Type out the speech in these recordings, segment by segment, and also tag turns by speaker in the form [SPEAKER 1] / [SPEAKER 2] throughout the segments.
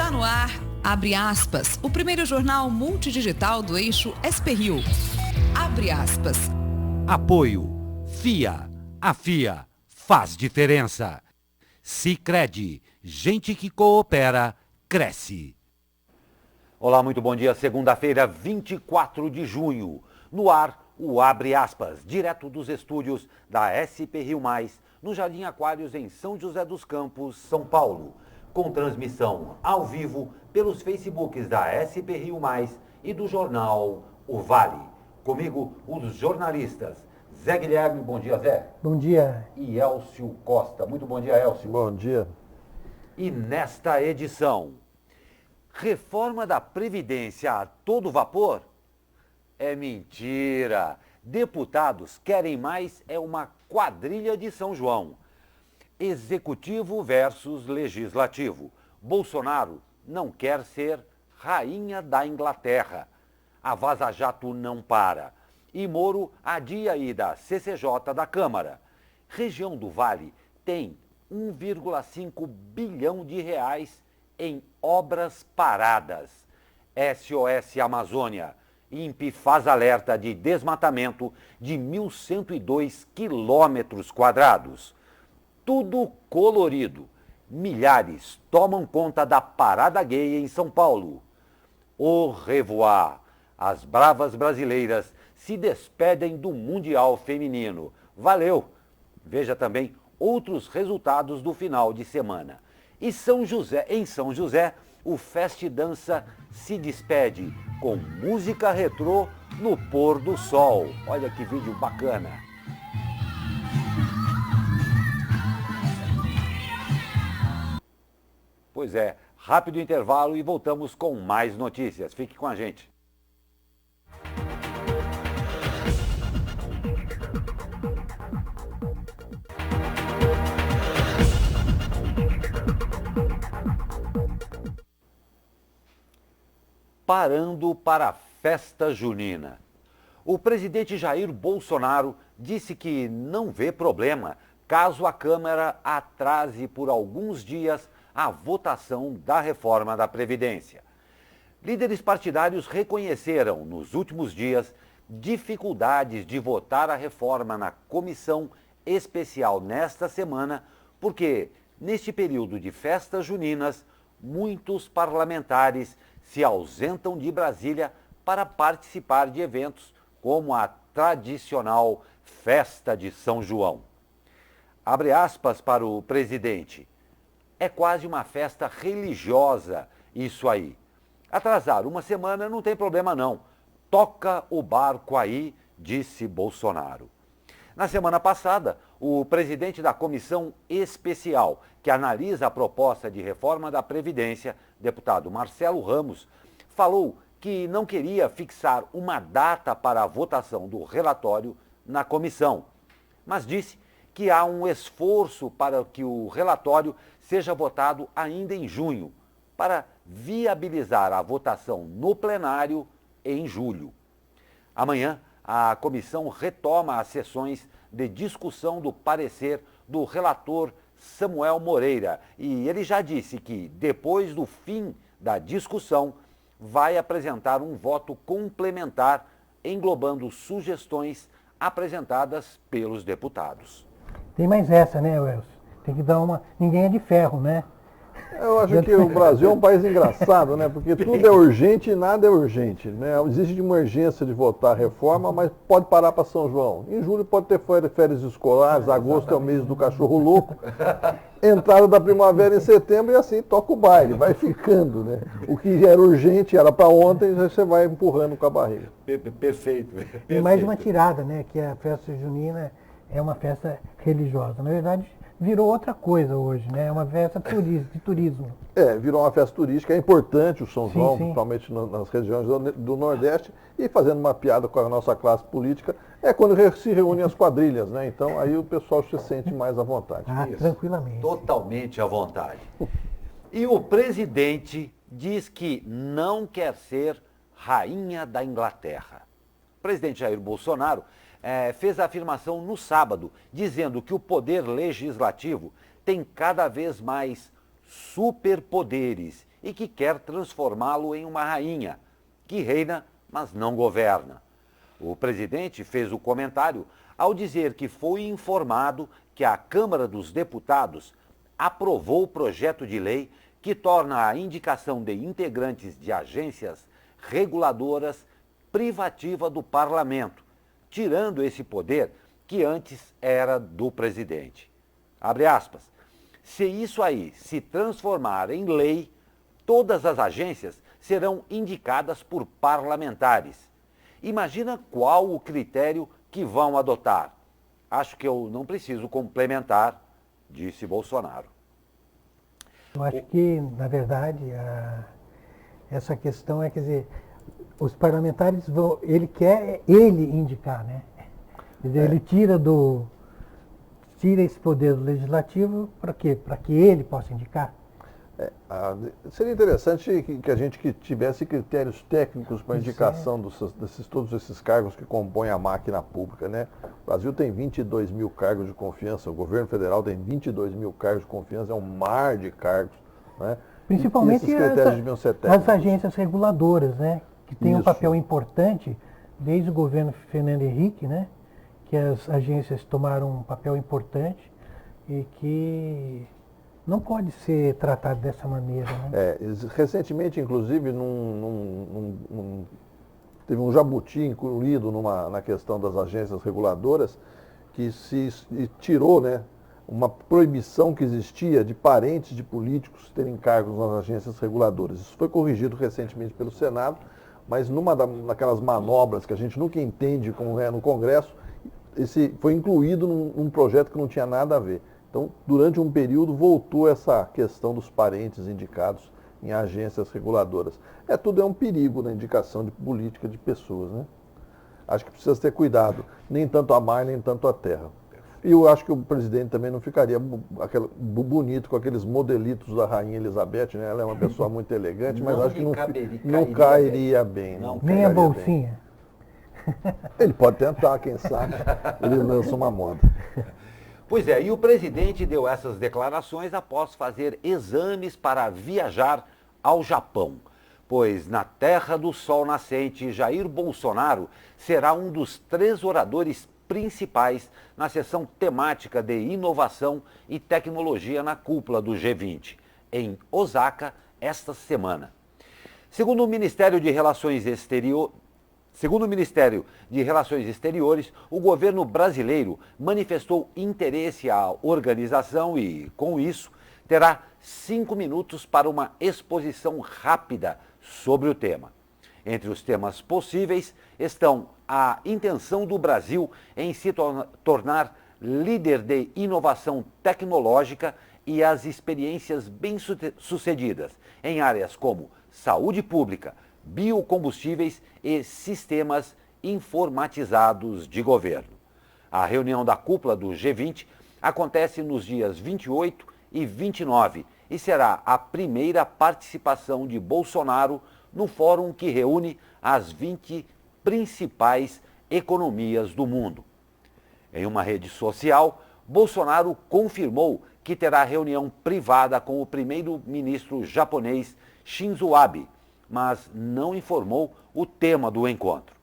[SPEAKER 1] Está no ar, abre aspas, o primeiro jornal multidigital do eixo SP-Rio. Abre aspas.
[SPEAKER 2] Apoio. FIA. A FIA faz diferença. Sicredi. Gente que coopera, cresce. Olá, muito bom dia. Segunda-feira, 24 de junho. No ar, o Abre Aspas, direto dos estúdios da SP-Rio+, no Jardim Aquários, em São José dos Campos, São Paulo. Com transmissão ao vivo pelos Facebooks da SP-Rio+, e do jornal O Vale. Comigo, os jornalistas Zé Guilherme, bom dia, Zé.
[SPEAKER 3] Bom dia.
[SPEAKER 2] E Elcio Costa. Muito bom dia, Elcio.
[SPEAKER 3] Bom dia.
[SPEAKER 2] E nesta edição, reforma da Previdência a todo vapor? É mentira. Deputados querem mais uma quadrilha de São João. Executivo versus Legislativo. Bolsonaro não quer ser rainha da Inglaterra. A Vaza Jato não para. E Moro adia a ida à CCJ da Câmara. Região do Vale tem 1,5 bilhão de reais em obras paradas. SOS Amazônia. INPE faz alerta de desmatamento de 1.102 quilômetros quadrados. Tudo colorido. Milhares tomam conta da parada gay em São Paulo. Au revoir. As bravas brasileiras se despedem do Mundial Feminino. Valeu! Veja também outros resultados do final de semana. E em São José, o Fest Dança se despede com música retrô no pôr do sol. Olha que vídeo bacana. Pois é, rápido intervalo e voltamos com mais notícias. Fique com a gente. Parando para a festa junina. O presidente Jair Bolsonaro disse que não vê problema caso a Câmara atrase por alguns dias a votação da reforma da Previdência. Líderes partidários reconheceram nos últimos dias dificuldades de votar a reforma na comissão especial nesta semana, porque neste período de festas juninas, muitos parlamentares se ausentam de Brasília para participar de eventos como a tradicional Festa de São João. Abre aspas para o presidente. É quase uma festa religiosa isso aí. Atrasar uma semana não tem problema não. Toca o barco aí, disse Bolsonaro. Na semana passada, o presidente da comissão especial que analisa a proposta de reforma da Previdência, deputado Marcelo Ramos, falou que não queria fixar uma data para a votação do relatório na comissão, mas disse que há um esforço para que o relatório seja votado ainda em junho, para viabilizar a votação no plenário em julho. Amanhã, a comissão retoma as sessões de discussão do parecer do relator Samuel Moreira. E ele já disse que, depois do fim da discussão, vai apresentar um voto complementar, englobando sugestões apresentadas pelos deputados.
[SPEAKER 3] Tem mais essa, né, Elcio? Tem que dar uma... Ninguém é de ferro, né?
[SPEAKER 4] Eu acho que o Brasil é um país engraçado, né? Porque tudo é urgente e nada é urgente, né? Existe uma urgência de votar a reforma, mas pode parar para São João. Em julho pode ter férias escolares, agosto é o mês do cachorro louco, entrada da primavera em setembro e assim toca o baile, vai ficando, né? O que era urgente, era para ontem, você vai empurrando com a barriga.
[SPEAKER 2] Perfeito.
[SPEAKER 3] E mais uma tirada, né? Que a festa junina é uma festa religiosa. Na verdade, virou outra coisa hoje, né? É uma festa de turismo.
[SPEAKER 4] Virou uma festa turística, é importante o São João,
[SPEAKER 3] sim.
[SPEAKER 4] principalmente nas regiões do Nordeste, e fazendo uma piada com a nossa classe política, é quando se reúnem as quadrilhas, né? Então aí o pessoal se sente mais à vontade.
[SPEAKER 3] Tranquilamente.
[SPEAKER 2] Totalmente à vontade. E o presidente diz que não quer ser rainha da Inglaterra. O presidente Jair Bolsonaro fez a afirmação no sábado, dizendo que o poder legislativo tem cada vez mais superpoderes e que quer transformá-lo em uma rainha, que reina, mas não governa. O presidente fez o comentário ao dizer que foi informado que a Câmara dos Deputados aprovou o projeto de lei que torna a indicação de integrantes de agências reguladoras privativa do parlamento, tirando esse poder que antes era do presidente. Abre aspas. Se isso aí se transformar em lei, todas as agências serão indicadas por parlamentares. Imagina qual o critério que vão adotar. Acho que eu não preciso complementar, disse Bolsonaro.
[SPEAKER 3] Eu acho que, na verdade, essa questão é, quer dizer, os parlamentares vão, ele quer indicar, né? Quer dizer, ele tira esse poder do legislativo para quê? Para que ele possa indicar.
[SPEAKER 4] Seria interessante que a gente tivesse critérios técnicos para indicação todos esses cargos que compõem a máquina pública, né? O Brasil tem 22 mil cargos de confiança, o governo federal tem 22 mil cargos de confiança, é um mar de cargos, né?
[SPEAKER 3] Principalmente as agências reguladoras, né? Que têm um papel importante desde o governo Fernando Henrique, né? Que as agências tomaram um papel importante e que não pode ser tratado dessa maneira. Né?
[SPEAKER 4] Recentemente, inclusive, teve um jabuti incluído na questão das agências reguladoras que se tirou, né, uma proibição que existia de parentes de políticos terem cargos nas agências reguladoras. Isso foi corrigido recentemente pelo Senado, mas daquelas manobras que a gente nunca entende como é no Congresso, esse foi incluído num projeto que não tinha nada a ver. Então, durante um período, voltou essa questão dos parentes indicados em agências reguladoras. Tudo é um perigo na indicação de política de pessoas, né? Acho que precisa ter cuidado, nem tanto a mar, nem tanto a terra. E eu acho que o presidente também não ficaria bonito com aqueles modelitos da Rainha Elizabeth, né? Ela é uma pessoa muito elegante, mas acho que não cairia bem.
[SPEAKER 3] Nem a bolsinha.
[SPEAKER 4] Ele pode tentar, quem sabe, ele lança uma moda.
[SPEAKER 2] Pois é, e o presidente deu essas declarações após fazer exames para viajar ao Japão. Pois na terra do sol nascente, Jair Bolsonaro será um dos 3 oradores principais na sessão temática de inovação e tecnologia na cúpula do G20, em Osaka, esta semana. Segundo o Ministério de Relações Exteriores, o governo brasileiro manifestou interesse à organização e, com isso, terá 5 minutos para uma exposição rápida sobre o tema. Entre os temas possíveis estão a intenção do Brasil em se tornar líder de inovação tecnológica e as experiências bem-sucedidas em áreas como saúde pública, biocombustíveis e sistemas informatizados de governo. A reunião da cúpula do G20 acontece nos dias 28 e 29 e será a primeira participação de Bolsonaro no fórum que reúne as 20 principais economias do mundo. Em uma rede social, Bolsonaro confirmou que terá reunião privada com o primeiro-ministro japonês Shinzo Abe, mas não informou o tema do encontro.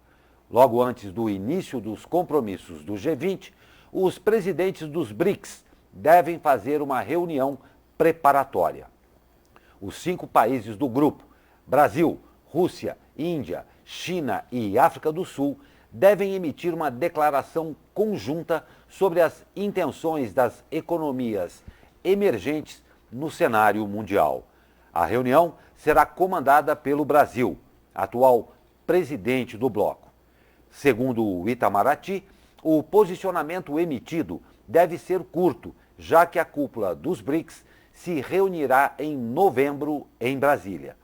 [SPEAKER 2] Logo antes do início dos compromissos do G20, os presidentes dos BRICS devem fazer uma reunião preparatória. Os 5 países do grupo, Brasil, Rússia, Índia, China e África do Sul, devem emitir uma declaração conjunta sobre as intenções das economias emergentes no cenário mundial. A reunião será comandada pelo Brasil, atual presidente do bloco. Segundo o Itamaraty, o posicionamento emitido deve ser curto, já que a cúpula dos BRICS se reunirá em novembro em Brasília.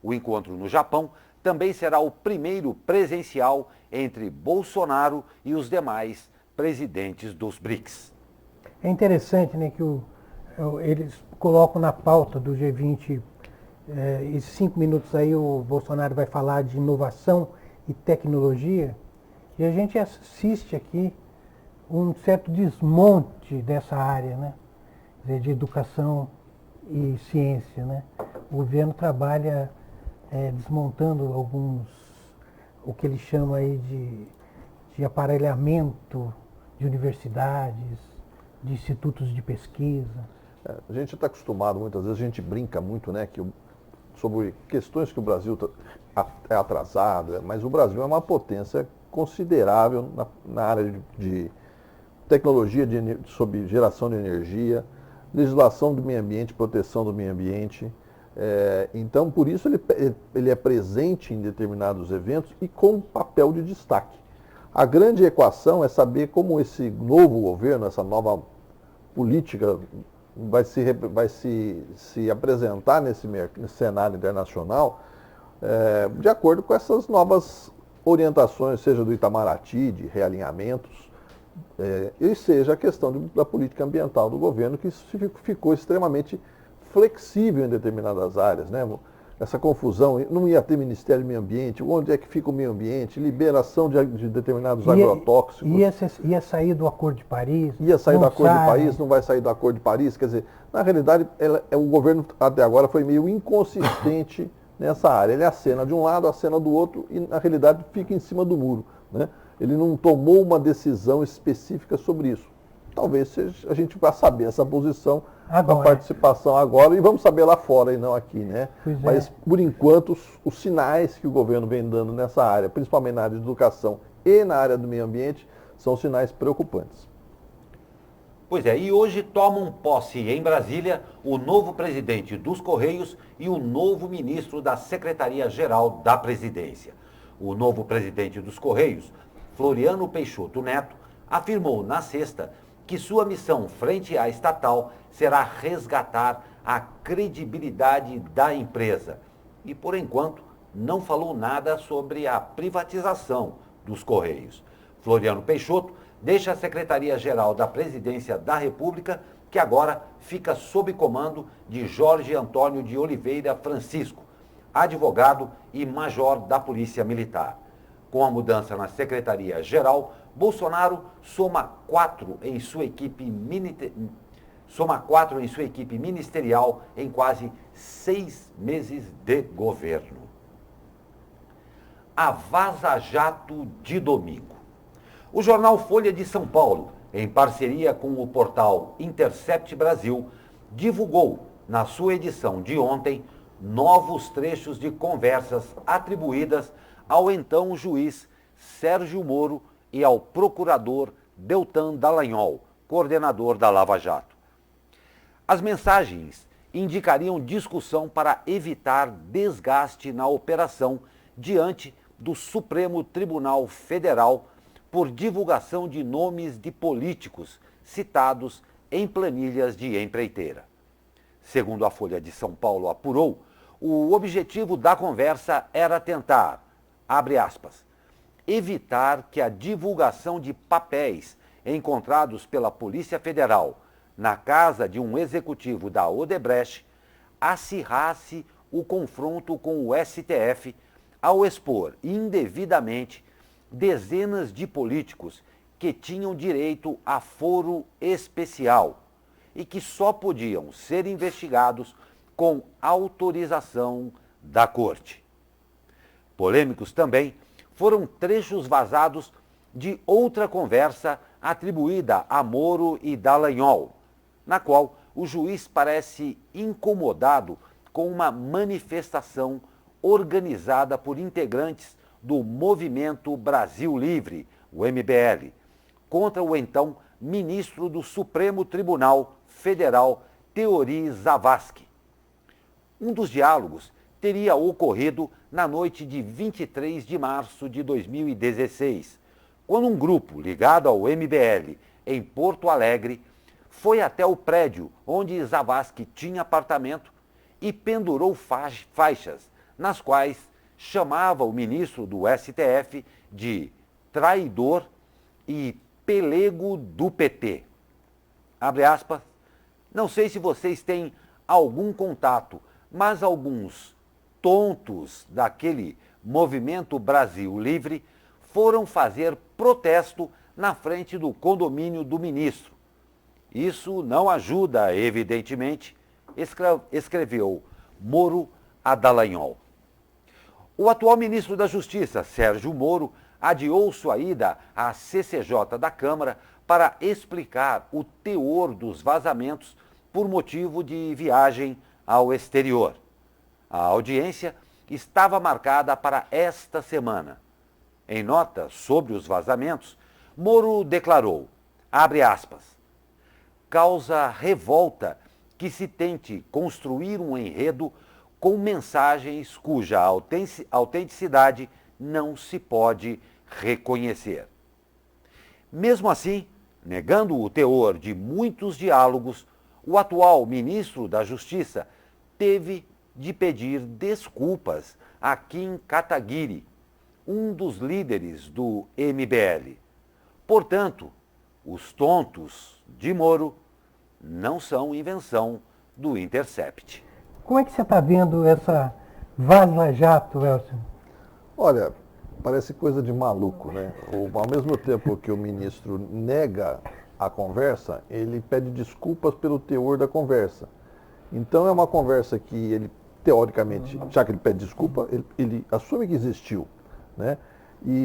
[SPEAKER 2] O encontro no Japão também será o primeiro presencial entre Bolsonaro e os demais presidentes dos BRICS.
[SPEAKER 3] É interessante, né, que eles colocam na pauta do G20, esses 5 minutos aí o Bolsonaro vai falar de inovação e tecnologia, e a gente assiste aqui um certo desmonte dessa área, né, de educação e ciência, né? O governo trabalha desmontando o que ele chama aí de aparelhamento de universidades, de institutos de pesquisa.
[SPEAKER 4] A gente está acostumado, muitas vezes a gente brinca muito, né, sobre questões que o Brasil é atrasado, mas o Brasil é uma potência considerável na área de tecnologia sobre geração de energia, legislação do meio ambiente, proteção do meio ambiente. Então, por isso ele é presente em determinados eventos e com papel de destaque. A grande equação é saber como esse novo governo, essa nova política vai se apresentar nesse cenário internacional de acordo com essas novas orientações, seja do Itamaraty, de realinhamentos, e seja a questão da política ambiental do governo, que ficou extremamente flexível em determinadas áreas, né? Essa confusão, não ia ter Ministério do Meio Ambiente, onde é que fica o meio ambiente, liberação de determinados agrotóxicos.
[SPEAKER 3] Ia sair do Acordo de Paris?
[SPEAKER 4] Ia sair do Acordo de Paris, não vai sair do Acordo de Paris, quer dizer, na realidade o governo até agora foi meio inconsistente nessa área. Ele acena de um lado, acena do outro e na realidade fica em cima do muro, né? Ele não tomou uma decisão específica sobre isso. Talvez a gente vá saber essa posição da participação agora e vamos saber lá fora e não aqui, né? Mas, por enquanto, os sinais que o governo vem dando nessa área, principalmente na área de educação e na área do meio ambiente, são sinais preocupantes.
[SPEAKER 2] Pois é, e hoje tomam posse em Brasília o novo presidente dos Correios e o novo ministro da Secretaria-Geral da Presidência. O novo presidente dos Correios, Floriano Peixoto Neto, afirmou na sexta que sua missão frente à estatal será resgatar a credibilidade da empresa. E, por enquanto, não falou nada sobre a privatização dos Correios. Floriano Peixoto deixa a Secretaria-Geral da Presidência da República, que agora fica sob comando de Jorge Antônio de Oliveira Francisco, advogado e major da Polícia Militar. Com a mudança na Secretaria-Geral, Bolsonaro soma 4 em sua equipe ministerial em quase 6 meses de governo. A Vaza Jato de domingo. O jornal Folha de São Paulo, em parceria com o portal Intercept Brasil, divulgou, na sua edição de ontem, novos trechos de conversas atribuídas ao então juiz Sérgio Moro e ao procurador Deltan Dallagnol, coordenador da Lava Jato. As mensagens indicariam discussão para evitar desgaste na operação diante do Supremo Tribunal Federal por divulgação de nomes de políticos citados em planilhas de empreiteira. Segundo a Folha de São Paulo apurou, o objetivo da conversa era tentar, abre aspas, evitar que a divulgação de papéis encontrados pela Polícia Federal na casa de um executivo da Odebrecht acirrasse o confronto com o STF ao expor indevidamente dezenas de políticos que tinham direito a foro especial e que só podiam ser investigados com autorização da Corte. Polêmicos também foram trechos vazados de outra conversa atribuída a Moro e Dallagnol, na qual o juiz parece incomodado com uma manifestação organizada por integrantes do Movimento Brasil Livre, o MBL, contra o então ministro do Supremo Tribunal Federal, Teori Zavascki. Um dos diálogos teria ocorrido na noite de 23 de março de 2016, quando um grupo ligado ao MBL em Porto Alegre foi até o prédio onde Zavascki tinha apartamento e pendurou faixas nas quais chamava o ministro do STF de traidor e pelego do PT. Abre aspas, não sei se vocês têm algum contato, mas alguns tontos daquele Movimento Brasil Livre foram fazer protesto na frente do condomínio do ministro. Isso não ajuda, evidentemente, escreveu Moro a Dallagnol. O atual ministro da Justiça, Sérgio Moro, adiou sua ida à CCJ da Câmara para explicar o teor dos vazamentos por motivo de viagem ao exterior. A audiência estava marcada para esta semana. Em nota sobre os vazamentos, Moro declarou, abre aspas, causa revolta que se tente construir um enredo com mensagens cuja autenticidade não se pode reconhecer. Mesmo assim, negando o teor de muitos diálogos, o atual ministro da Justiça teve de pedir desculpas a Kim Kataguiri, um dos líderes do MBL. Portanto, os tontos de Moro não são invenção do Intercept.
[SPEAKER 3] Como é que você está vendo essa vaza-jato, Elcio?
[SPEAKER 4] Olha, parece coisa de maluco, né? Ao mesmo tempo que o ministro nega a conversa, ele pede desculpas pelo teor da conversa. Então é uma conversa que ele, teoricamente, já que ele pede desculpa, ele assume que existiu, né?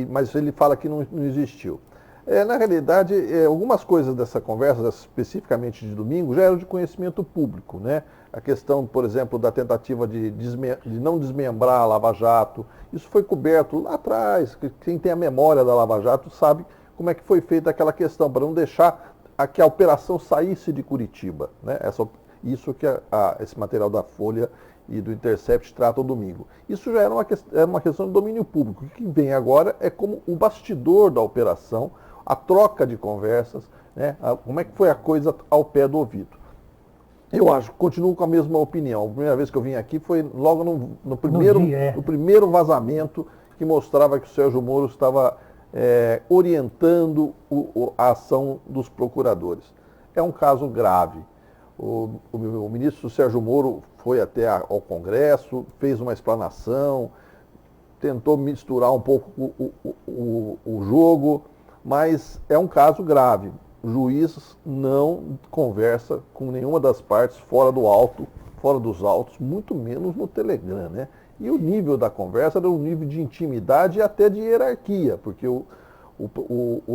[SPEAKER 4] Mas ele fala que não existiu. Na realidade, algumas coisas dessa conversa, especificamente de domingo, já eram de conhecimento público, né? A questão, por exemplo, da tentativa de não desmembrar a Lava Jato, isso foi coberto lá atrás. Quem tem a memória da Lava Jato sabe como é que foi feita aquela questão, para não deixar que a operação saísse de Curitiba, né? Isso que esse material da Folha e do Intercept trata o domingo. Isso já era uma questão de domínio público. O que vem agora é como o bastidor da operação, a troca de conversas, né? Como é que foi a coisa ao pé do ouvido. Eu continuo com a mesma opinião. A primeira vez que eu vim aqui foi logo no primeiro vazamento que mostrava que o Sérgio Moro estava orientando a ação dos procuradores. É um caso grave. O ministro Sérgio Moro foi até ao Congresso, fez uma explanação, tentou misturar um pouco o jogo, mas é um caso grave. O juiz não conversa com nenhuma das partes fora dos autos, muito menos no Telegram, né? E o nível da conversa era um nível de intimidade e até de hierarquia, porque o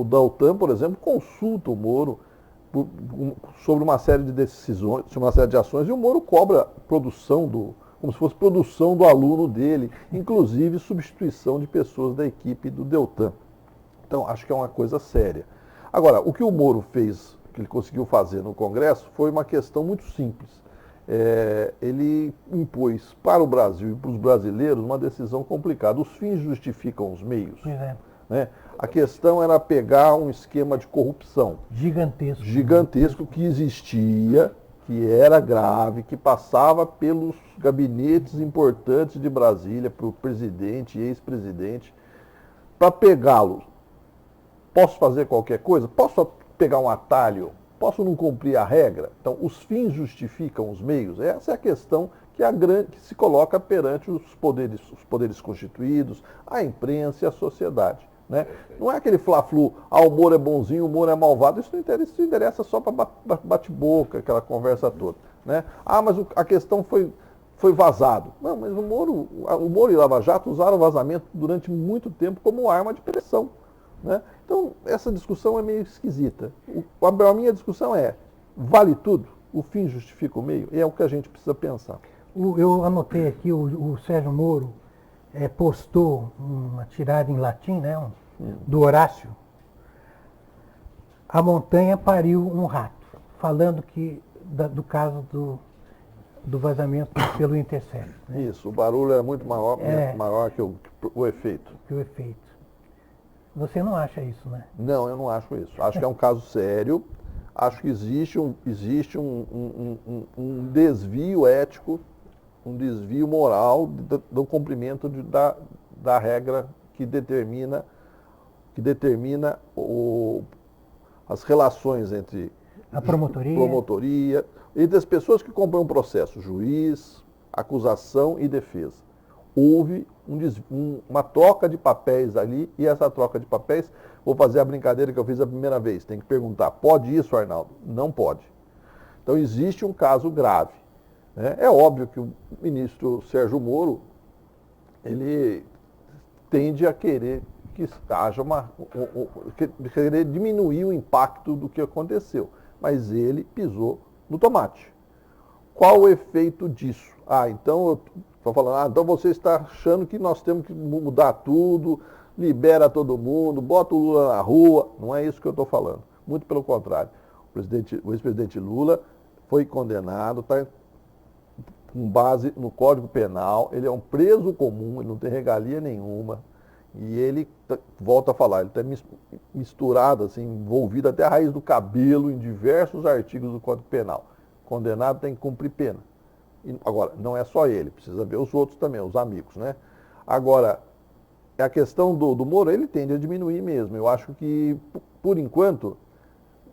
[SPEAKER 4] Deltan, por exemplo, consulta o Moro sobre uma série de decisões, sobre uma série de ações, e o Moro cobra como se fosse produção do aluno dele, inclusive substituição de pessoas da equipe do Deltan. Então, acho que é uma coisa séria. Agora, o que o Moro fez, que ele conseguiu fazer no Congresso, foi uma questão muito simples. Ele impôs para o Brasil e para os brasileiros uma decisão complicada. Os fins justificam os meios. Né? A questão era pegar um esquema de corrupção gigantesco que existia, que era grave, que passava pelos gabinetes importantes de Brasília, para o presidente e ex-presidente, para pegá-los. Posso fazer qualquer coisa? Posso pegar um atalho? Posso não cumprir a regra? Então, os fins justificam os meios? Essa é a questão que se coloca perante os poderes constituídos, a imprensa e a sociedade. Né? Não é aquele fla-flu, o Moro é bonzinho, o Moro é malvado, isso não interessa só para bate-boca, aquela conversa toda. Né? Mas a questão foi vazado. Não, mas o Moro e Lava Jato usaram o vazamento durante muito tempo como arma de pressão. Né? Então, essa discussão é meio esquisita. A minha discussão vale tudo? O fim justifica o meio? É o que a gente precisa pensar.
[SPEAKER 3] Eu anotei aqui, o Sérgio Moro postou uma tirada em latim, né, do Horácio. A montanha pariu um rato, falando do caso do vazamento pelo Intercept. Né?
[SPEAKER 4] Isso, o barulho era muito maior que o efeito.
[SPEAKER 3] Você não acha isso, né?
[SPEAKER 4] Não, eu não acho isso. Acho que é um caso sério. Acho que existe um desvio ético, um desvio moral do cumprimento da regra que determina as relações entre
[SPEAKER 3] a
[SPEAKER 4] promotoria e das pessoas que compõem um processo, juiz, acusação e defesa. Houve uma troca de papéis ali, e essa troca de papéis, vou fazer a brincadeira que eu fiz a primeira vez, tem que perguntar, pode isso, Arnaldo? Não pode. Então existe um caso grave. É óbvio que o ministro Sérgio Moro, ele tende a querer que haja querer diminuir o impacto do que aconteceu, mas ele pisou no tomate. Qual o efeito disso? Então eu estou falando, então você está achando que nós temos que mudar tudo, libera todo mundo, bota o Lula na rua. Não é isso que eu estou falando. Muito pelo contrário. O ex-presidente Lula foi condenado, está com base no Código Penal, ele é um preso comum, ele não tem regalia nenhuma. E ele, volta a falar, ele está misturado, assim, envolvido até a raiz do cabelo em diversos artigos do Código Penal. Condenado tem que cumprir pena. Agora, não é só ele, precisa ver os outros também, os amigos, né? Agora, a questão do Moro, ele tende a diminuir mesmo. Eu acho que, por enquanto,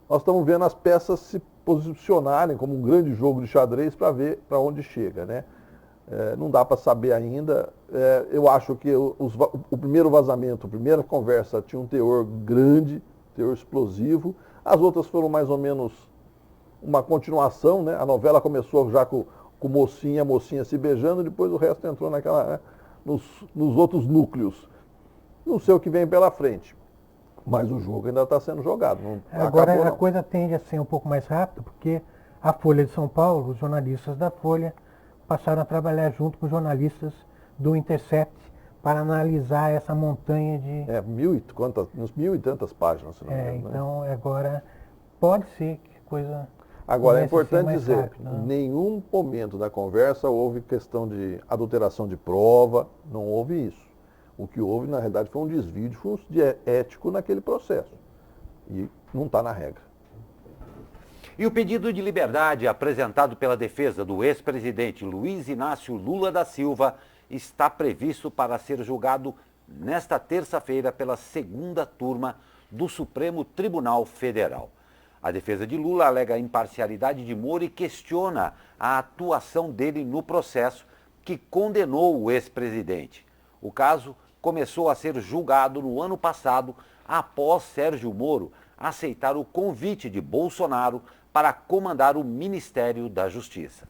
[SPEAKER 4] nós estamos vendo as peças se posicionarem como um grande jogo de xadrez para ver para onde chega, né? Não dá para saber ainda. Eu acho que o primeiro vazamento, a primeira conversa tinha um teor grande, teor explosivo. As outras foram mais ou menos uma continuação, né? A novela começou já com a mocinha se beijando, depois o resto entrou nos outros núcleos. Não sei o que vem pela frente, mas o jogo ainda está sendo jogado.
[SPEAKER 3] Agora a coisa tende a ser um pouco mais rápida, porque a Folha de São Paulo, os jornalistas da Folha, passaram a trabalhar junto com os jornalistas do Intercept para analisar essa montanha de...
[SPEAKER 4] uns 1.000 e tantas páginas.
[SPEAKER 3] Então agora pode ser que coisa...
[SPEAKER 4] Agora é importante dizer, em nenhum momento da conversa houve questão de adulteração de prova, não houve isso. O que houve, na realidade, foi um desvio de ético naquele processo. E não está na regra.
[SPEAKER 2] E o pedido de liberdade apresentado pela defesa do ex-presidente Luiz Inácio Lula da Silva está previsto para ser julgado nesta terça-feira pela segunda turma do Supremo Tribunal Federal. A defesa de Lula alega a imparcialidade de Moro e questiona a atuação dele no processo que condenou o ex-presidente. O caso começou a ser julgado no ano passado, após Sérgio Moro aceitar o convite de Bolsonaro para comandar o Ministério da Justiça.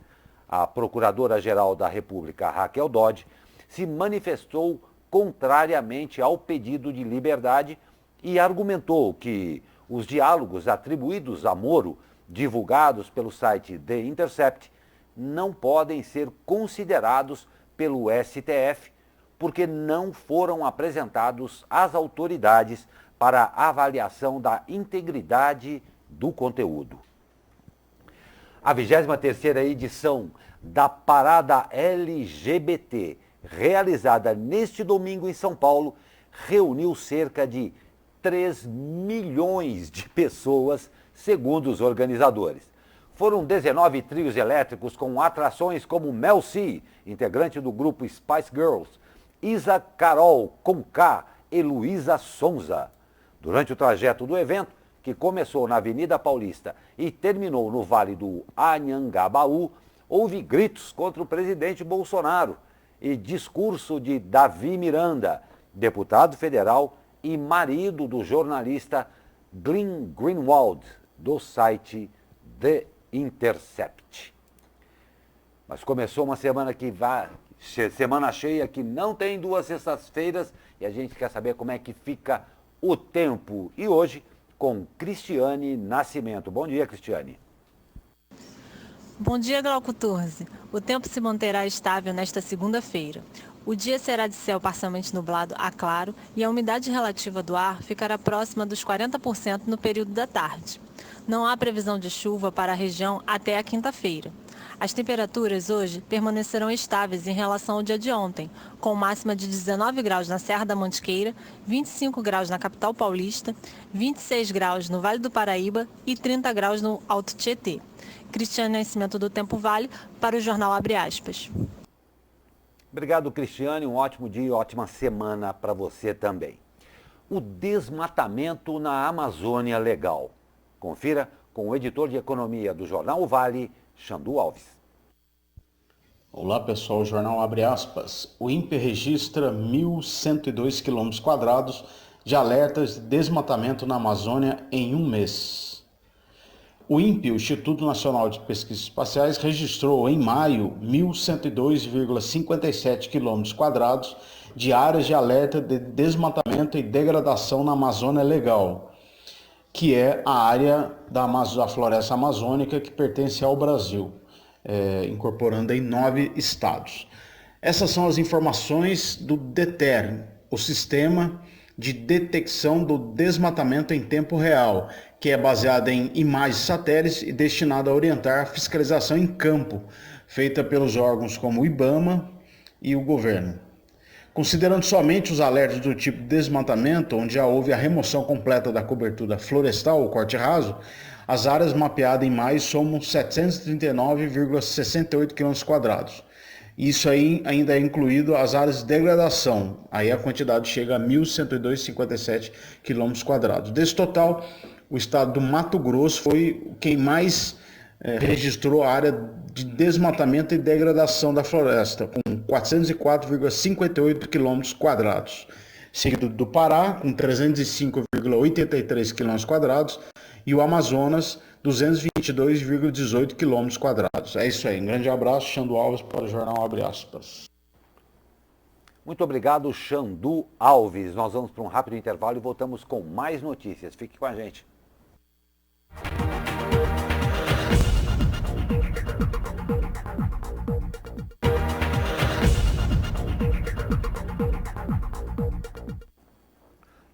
[SPEAKER 2] A Procuradora-Geral da República, Raquel Dodge, se manifestou contrariamente ao pedido de liberdade e argumentou que os diálogos atribuídos a Moro, divulgados pelo site The Intercept, não podem ser considerados pelo STF porque não foram apresentados às autoridades para avaliação da integridade do conteúdo. A 23ª edição da Parada LGBT, realizada neste domingo em São Paulo, reuniu cerca de 3 milhões de pessoas, segundo os organizadores. Foram 19 trios elétricos com atrações como Mel C, integrante do grupo Spice Girls, Isa Carol com K e Luísa Sonza. Durante o trajeto do evento, que começou na Avenida Paulista e terminou no Vale do Anhangabaú, houve gritos contra o presidente Bolsonaro e discurso de Davi Miranda, deputado federal e marido do jornalista Glenn Greenwald, do site The Intercept. Mas começou uma semana semana cheia que não tem 2 sextas-feiras e a gente quer saber como é que fica o tempo. E hoje, com Cristiane Nascimento. Bom dia, Cristiane.
[SPEAKER 5] Bom dia, Glauco Turzi. O tempo se manterá estável nesta segunda-feira. O dia será de céu parcialmente nublado a claro e a umidade relativa do ar ficará próxima dos 40% no período da tarde. Não há previsão de chuva para a região até a quinta-feira. As temperaturas hoje permanecerão estáveis em relação ao dia de ontem, com máxima de 19 graus na Serra da Mantiqueira, 25 graus na capital paulista, 26 graus no Vale do Paraíba e 30 graus no Alto Tietê. Cristiane Nascimento do Tempo Vale para o Jornal Abre Aspas.
[SPEAKER 2] Obrigado, Cristiane. Um ótimo dia e ótima semana para você também. O desmatamento na Amazônia legal. Confira com o editor de economia do Jornal O Vale, Xandu Alves.
[SPEAKER 6] Olá pessoal, o Jornal Abre Aspas. O INPE registra 1.102 km² de alertas de desmatamento na Amazônia em um mês. O INPE, o Instituto Nacional de Pesquisas Espaciais, registrou em maio 1.102,57 km² de áreas de alerta de desmatamento e degradação na Amazônia Legal, que é a área da floresta amazônica que pertence ao Brasil, incorporando em 9 estados. Essas são as informações do DETER, o Sistema de Detecção do Desmatamento em Tempo Real, que é baseado em imagens satélites e destinado a orientar a fiscalização em campo, feita pelos órgãos como o IBAMA e o governo. Considerando somente os alertas do tipo de desmatamento, onde já houve a remoção completa da cobertura florestal ou corte raso, as áreas mapeadas em maio somam 739,68 km². Isso aí ainda é incluído as áreas de degradação, aí a quantidade chega a 1.102,57 km². Desse total, o estado do Mato Grosso foi quem mais registrou a área de desmatamento e degradação da floresta, com 404,58 km², seguido do Pará, com 305,83 km², e o Amazonas, 222,18 km². É isso aí, um grande abraço, Xandu Alves para o Jornal Abre Aspas.
[SPEAKER 2] Muito obrigado, Xandu Alves. Nós vamos para um rápido intervalo e voltamos com mais notícias. Fique com a gente.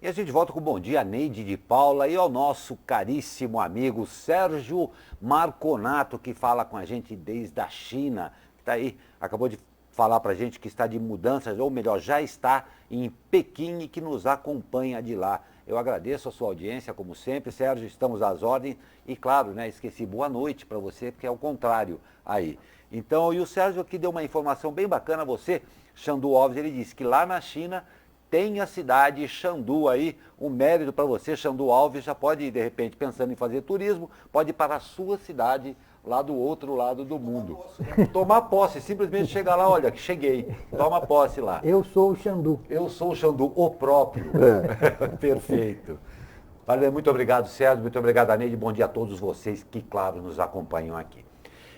[SPEAKER 2] E a gente volta com o bom dia, Neide de Paula, e ao nosso caríssimo amigo Sérgio Marconato, que fala com a gente desde a China. Está aí, acabou de falar para a gente que está de mudanças, ou melhor, já está em Pequim e que nos acompanha de lá. Eu agradeço a sua audiência, como sempre, Sérgio, estamos às ordens. E claro, né, esqueci boa noite para você, porque é o contrário aí. Então, e o Sérgio aqui deu uma informação bem bacana a você, Xandu Alves, ele disse que lá na China tem a cidade Xandu aí, um mérito para você, Xandu Alves, já pode, de repente, pensando em fazer turismo, pode ir para a sua cidade, lá do outro lado do mundo. Tomar posse, simplesmente chegar lá, olha, cheguei, toma posse lá.
[SPEAKER 3] Eu sou o Xandu.
[SPEAKER 2] Eu sou o Xandu, o próprio. Perfeito. Valeu, muito obrigado, Sérgio, muito obrigado, Aneide, bom dia a todos vocês que, claro, nos acompanham aqui.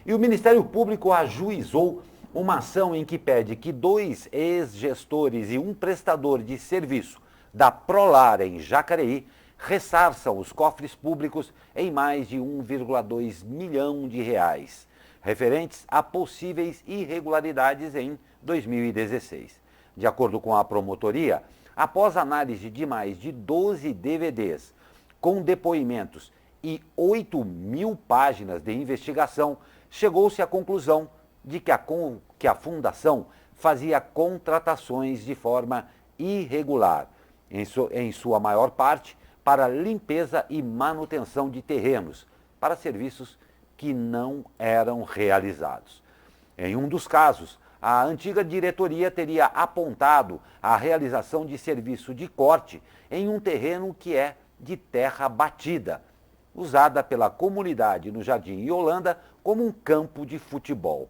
[SPEAKER 2] E o Ministério Público ajuizou uma ação em que pede que 2 ex-gestores e um prestador de serviço da Prolar em Jacareí ressarçam os cofres públicos em mais de 1,2 milhão de reais, referentes a possíveis irregularidades em 2016. De acordo com a promotoria, após análise de mais de 12 DVDs com depoimentos e 8.000 páginas de investigação, chegou-se à conclusão de que a fundação fazia contratações de forma irregular, em sua maior parte para limpeza e manutenção de terrenos, para serviços que não eram realizados. Em um dos casos, a antiga diretoria teria apontado a realização de serviço de corte em um terreno que é de terra batida, usada pela comunidade no Jardim Yolanda como um campo de futebol.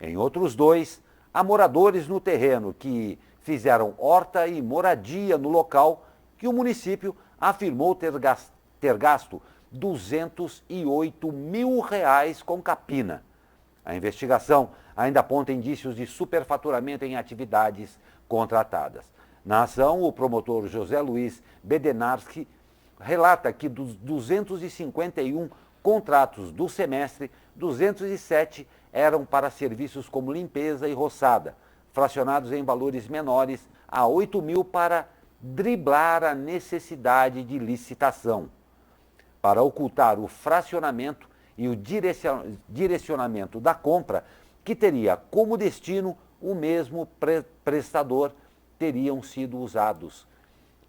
[SPEAKER 2] Em outros 2, há moradores no terreno que fizeram horta e moradia no local que o município afirmou ter gasto R$208 mil com capina. A investigação ainda aponta indícios de superfaturamento em atividades contratadas. Na ação, o promotor José Luiz Bedenarski relata que dos 251 contratos do semestre, 207 eram para serviços como limpeza e roçada, fracionados em valores menores a 8 mil para driblar a necessidade de licitação. Para ocultar o fracionamento e o direcionamento da compra, que teria como destino o mesmo prestador, teriam sido usados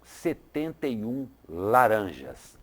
[SPEAKER 2] 71 laranjas.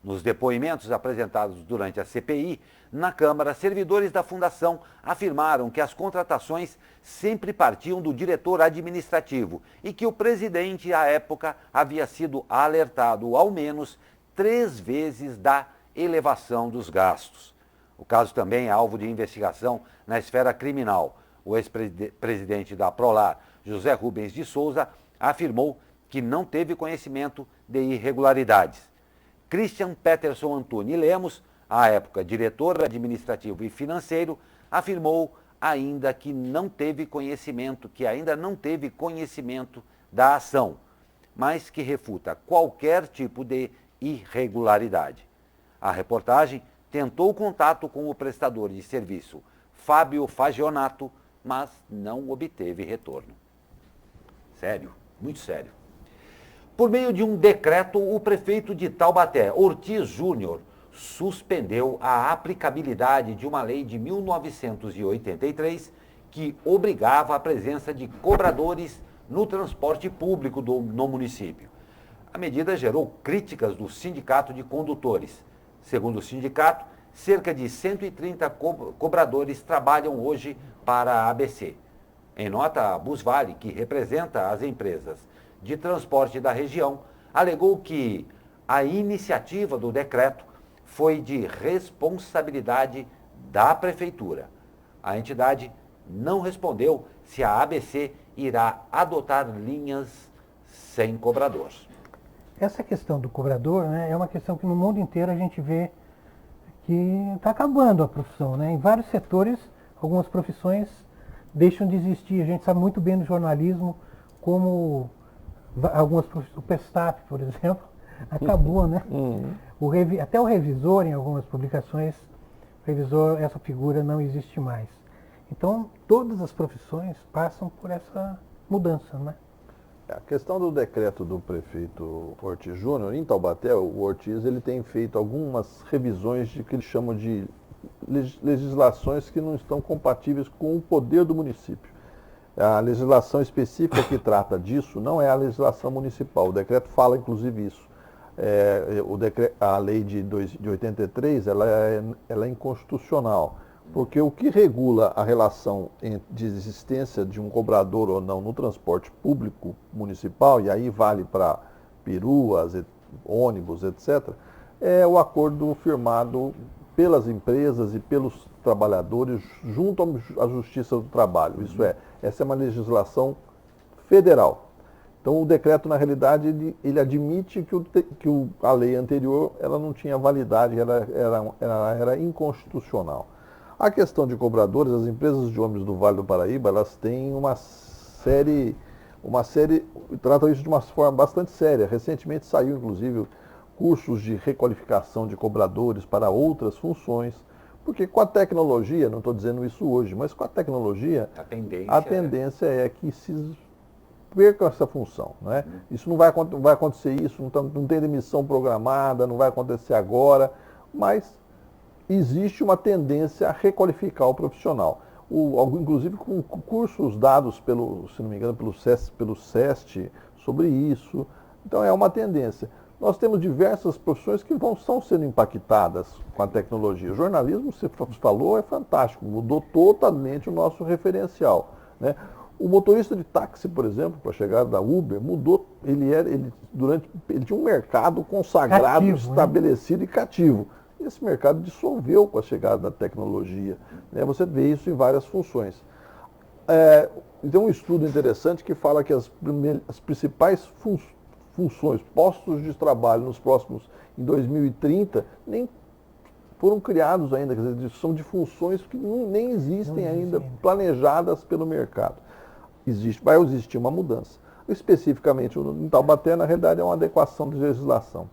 [SPEAKER 2] Nos depoimentos apresentados durante a CPI, na Câmara, servidores da Fundação afirmaram que as contratações sempre partiam do diretor administrativo e que o presidente, à época, havia sido alertado ao menos 3 vezes da elevação dos gastos. O caso também é alvo de investigação na esfera criminal. O ex-presidente da Prolar, José Rubens de Souza, afirmou que não teve conhecimento de irregularidades. Christian Peterson Antoni Lemos, À época, diretor administrativo e financeiro afirmou ainda que ainda não teve conhecimento da ação, mas que refuta qualquer tipo de irregularidade. A reportagem tentou contato com o prestador de serviço, Fábio Fagionato, mas não obteve retorno. Sério, muito sério. Por meio de um decreto, o prefeito de Taubaté, Ortiz Júnior, suspendeu a aplicabilidade de uma lei de 1983 que obrigava a presença de cobradores no transporte público no município. A medida gerou críticas do Sindicato de Condutores. Segundo o sindicato, cerca de 130 cobradores trabalham hoje para a ABC. Em nota, a Busvale, que representa as empresas de transporte da região, alegou que a iniciativa do decreto foi de responsabilidade da Prefeitura. A entidade não respondeu se a ABC irá adotar linhas sem cobrador.
[SPEAKER 3] Essa questão do cobrador, né, é uma questão que no mundo inteiro a gente vê que está acabando a profissão, né? Em vários setores, algumas profissões deixam de existir. A gente sabe muito bem no jornalismo como algumas profissões, o Pestap, por exemplo, acabou, né? Até o revisor, em algumas publicações, essa figura não existe mais. Então, todas as profissões passam por essa mudança, né?
[SPEAKER 4] A questão do decreto do prefeito Ortiz Júnior, em Taubaté, o Ortiz ele tem feito algumas revisões de que ele chama de legislações que não estão compatíveis com o poder do município. A legislação específica que trata disso não é a legislação municipal. O decreto fala, inclusive, isso. A lei de 83 ela é inconstitucional, porque o que regula a relação de existência de um cobrador ou não no transporte público municipal, e aí vale para peruas, ônibus, etc., é o acordo firmado pelas empresas e pelos trabalhadores junto à Justiça do Trabalho. Isso essa é uma legislação federal. Então o decreto, na realidade, ele admite que a lei anterior ela não tinha validade, ela era inconstitucional. A questão de cobradores, as empresas de ônibus do Vale do Paraíba, elas têm uma série, tratam isso de uma forma bastante séria. Recentemente saiu, inclusive, cursos de requalificação de cobradores para outras funções, porque com a tecnologia, não estou dizendo isso hoje, mas com a tecnologia, a tendência é que se perca essa função, né? Isso não vai acontecer, não tem demissão programada, não vai acontecer agora, mas existe uma tendência a requalificar o profissional. Inclusive com cursos dados se não me engano, pelo SEST sobre isso. Então é uma tendência. Nós temos diversas profissões que estão sendo impactadas com a tecnologia. O jornalismo, você falou, é fantástico, mudou totalmente o nosso referencial, né? O motorista de táxi, por exemplo, com a chegada da Uber, mudou, ele tinha um mercado consagrado, cativo, estabelecido, né? E cativo. Esse mercado dissolveu com a chegada da tecnologia, né? Você vê isso em várias funções. Tem um estudo interessante que fala que as principais funções, postos de trabalho em 2030, nem foram criados ainda, quer dizer, são de funções que nem existem ainda planejadas pelo mercado. Vai existir uma mudança. Especificamente em Taubaté, na realidade, é uma adequação de legislação.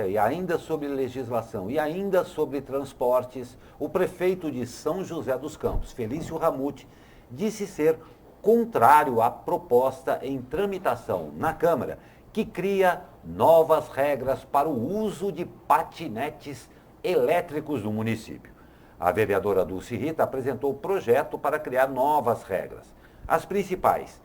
[SPEAKER 2] E ainda sobre legislação e ainda sobre transportes, o prefeito de São José dos Campos, Felício Ramute, disse ser contrário à proposta em tramitação na Câmara, que cria novas regras para o uso de patinetes elétricos no município. A vereadora Dulce Rita apresentou o projeto para criar novas regras. As principais: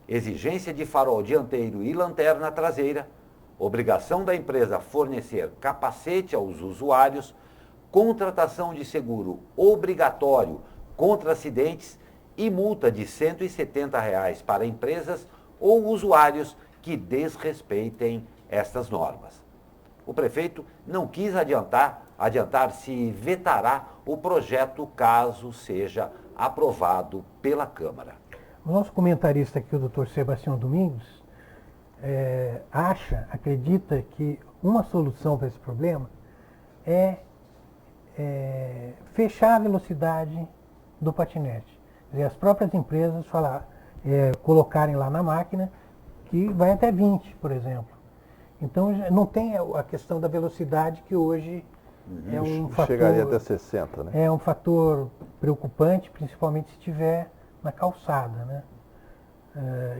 [SPEAKER 2] exigência de farol dianteiro e lanterna traseira, obrigação da empresa fornecer capacete aos usuários, contratação de seguro obrigatório contra acidentes e multa de R$ 170 para empresas ou usuários que desrespeitem estas normas. O prefeito não quis adiantar se vetará o projeto caso seja aprovado pela Câmara.
[SPEAKER 3] O nosso comentarista aqui, o Dr. Sebastião Domingos, acredita que uma solução para esse problema é fechar a velocidade do patinete. Quer dizer, as próprias empresas colocarem lá na máquina que vai até 20, por exemplo. Então não tem a questão da velocidade que hoje é um fator...
[SPEAKER 4] Chegaria até 60, né?
[SPEAKER 3] É um fator preocupante, principalmente se estiver na calçada, né?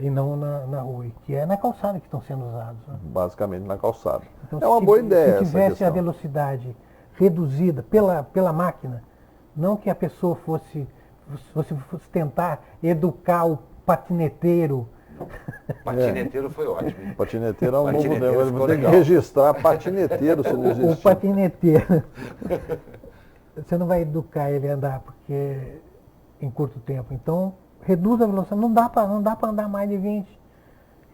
[SPEAKER 3] E não na rua, que é na calçada que estão sendo usados. Né?
[SPEAKER 4] Basicamente na calçada.
[SPEAKER 3] Então,
[SPEAKER 4] é uma boa ideia
[SPEAKER 3] se tivesse
[SPEAKER 4] essa
[SPEAKER 3] a velocidade reduzida pela máquina, não que a pessoa fosse tentar educar o patineteiro.
[SPEAKER 2] Patineteiro foi ótimo.
[SPEAKER 4] Patineteiro é um novo
[SPEAKER 2] Patineteiro
[SPEAKER 4] negócio.
[SPEAKER 2] ficou
[SPEAKER 4] Tem que
[SPEAKER 2] legal.
[SPEAKER 4] registrar patineteiro se não existe.
[SPEAKER 3] O patineteiro. Você não vai educar ele a andar porque em curto tempo. Então, reduz a velocidade. Não dá para andar mais de 20.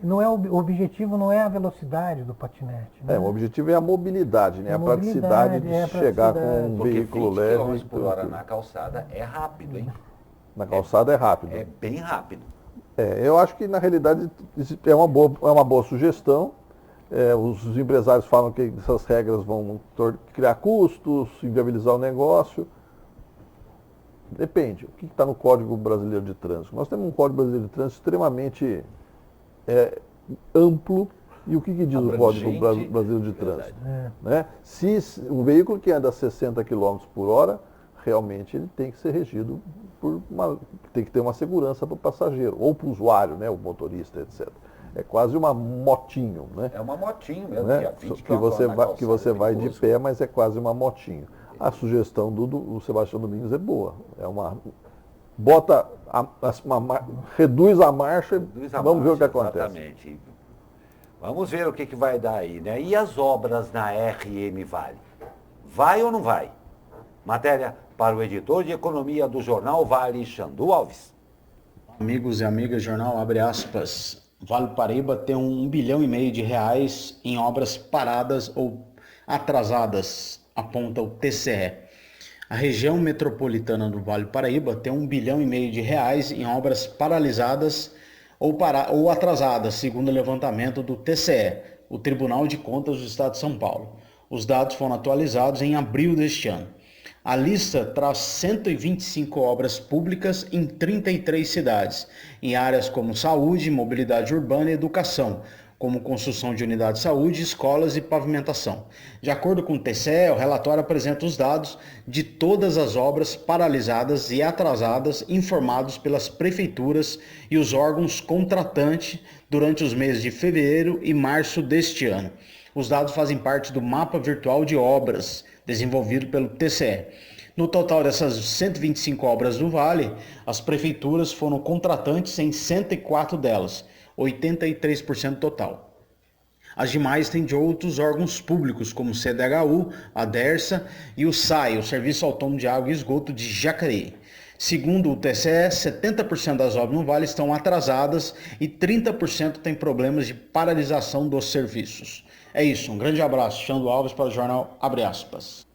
[SPEAKER 3] Não é o objetivo não é a velocidade do patinete. Né?
[SPEAKER 4] O objetivo é a mobilidade, né? A praticidade de chegar com um
[SPEAKER 2] Porque
[SPEAKER 4] veículo
[SPEAKER 2] 20
[SPEAKER 4] leve.
[SPEAKER 2] km por hora na calçada é rápido, hein?
[SPEAKER 4] Na calçada é rápido.
[SPEAKER 2] É bem rápido.
[SPEAKER 4] Eu acho que na realidade é uma boa sugestão. Os empresários falam que essas regras vão criar custos, inviabilizar o negócio. Depende. O que está no Código Brasileiro de Trânsito? Nós temos um Código Brasileiro de Trânsito extremamente amplo. E o que diz o Código Brasileiro de Trânsito? Né? Se um veículo que anda a 60 km por hora, realmente ele tem que ser regido tem que ter uma segurança para o passageiro, ou para o usuário, né, o motorista, etc. É quase uma motinho, né?
[SPEAKER 2] É uma motinho mesmo,
[SPEAKER 4] Né?
[SPEAKER 2] que é 20
[SPEAKER 4] Que você vai de pé, mas é quase uma motinho. A sugestão do Sebastião Domingos é boa. Reduz a marcha, vamos ver o que acontece.
[SPEAKER 2] Exatamente. Vamos ver o que vai dar aí, né? E as obras na RM Vale? Vai ou não vai? Matéria para o editor de economia do Jornal Vale, Xandu Alves.
[SPEAKER 6] Amigos e amigas, jornal abre aspas. Vale do Paraíba tem R$1,5 bilhão em obras paradas ou atrasadas, aponta o TCE. A região metropolitana do Vale do Paraíba tem R$1,5 bilhão em obras paralisadas ou atrasadas, segundo o levantamento do TCE, o Tribunal de Contas do Estado de São Paulo. Os dados foram atualizados em abril deste ano. A lista traz 125 obras públicas em 33 cidades, em áreas como saúde, mobilidade urbana e educação, como construção de unidades de saúde, escolas e pavimentação. De acordo com o TCE, o relatório apresenta os dados de todas as obras paralisadas e atrasadas informados pelas prefeituras e os órgãos contratantes durante os meses de fevereiro e março deste ano. Os dados fazem parte do mapa virtual de obras desenvolvido pelo TCE. No total dessas 125 obras do Vale, as prefeituras foram contratantes em 104 delas, 83% total. As demais têm de outros órgãos públicos, como o CDHU, a DERSA e o SAI, o Serviço Autônomo de Água e Esgoto de Jacareí. Segundo o TCE, 70% das obras no Vale estão atrasadas e 30% têm problemas de paralisação dos serviços. É isso, um grande abraço. Xandu Alves para o jornal Abre Aspas.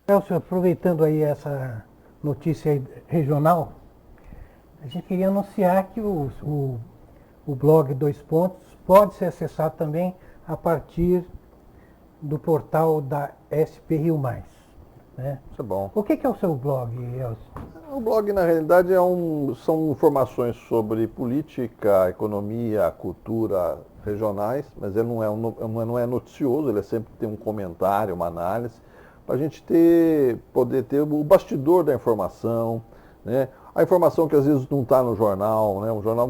[SPEAKER 3] Elcio, aproveitando aí essa notícia aí regional, a gente queria anunciar que o blog 2 Pontos pode ser acessado também a partir do portal da SP Rio Mais. Né?
[SPEAKER 4] Isso é bom.
[SPEAKER 3] O que é o seu blog, Elcio?
[SPEAKER 4] O blog, na realidade, são informações sobre política, economia, cultura regionais, mas ele não é noticioso, ele sempre tem um comentário, uma análise, para a gente poder ter o bastidor da informação, né? A informação que às vezes não está no jornal, né? O jornal,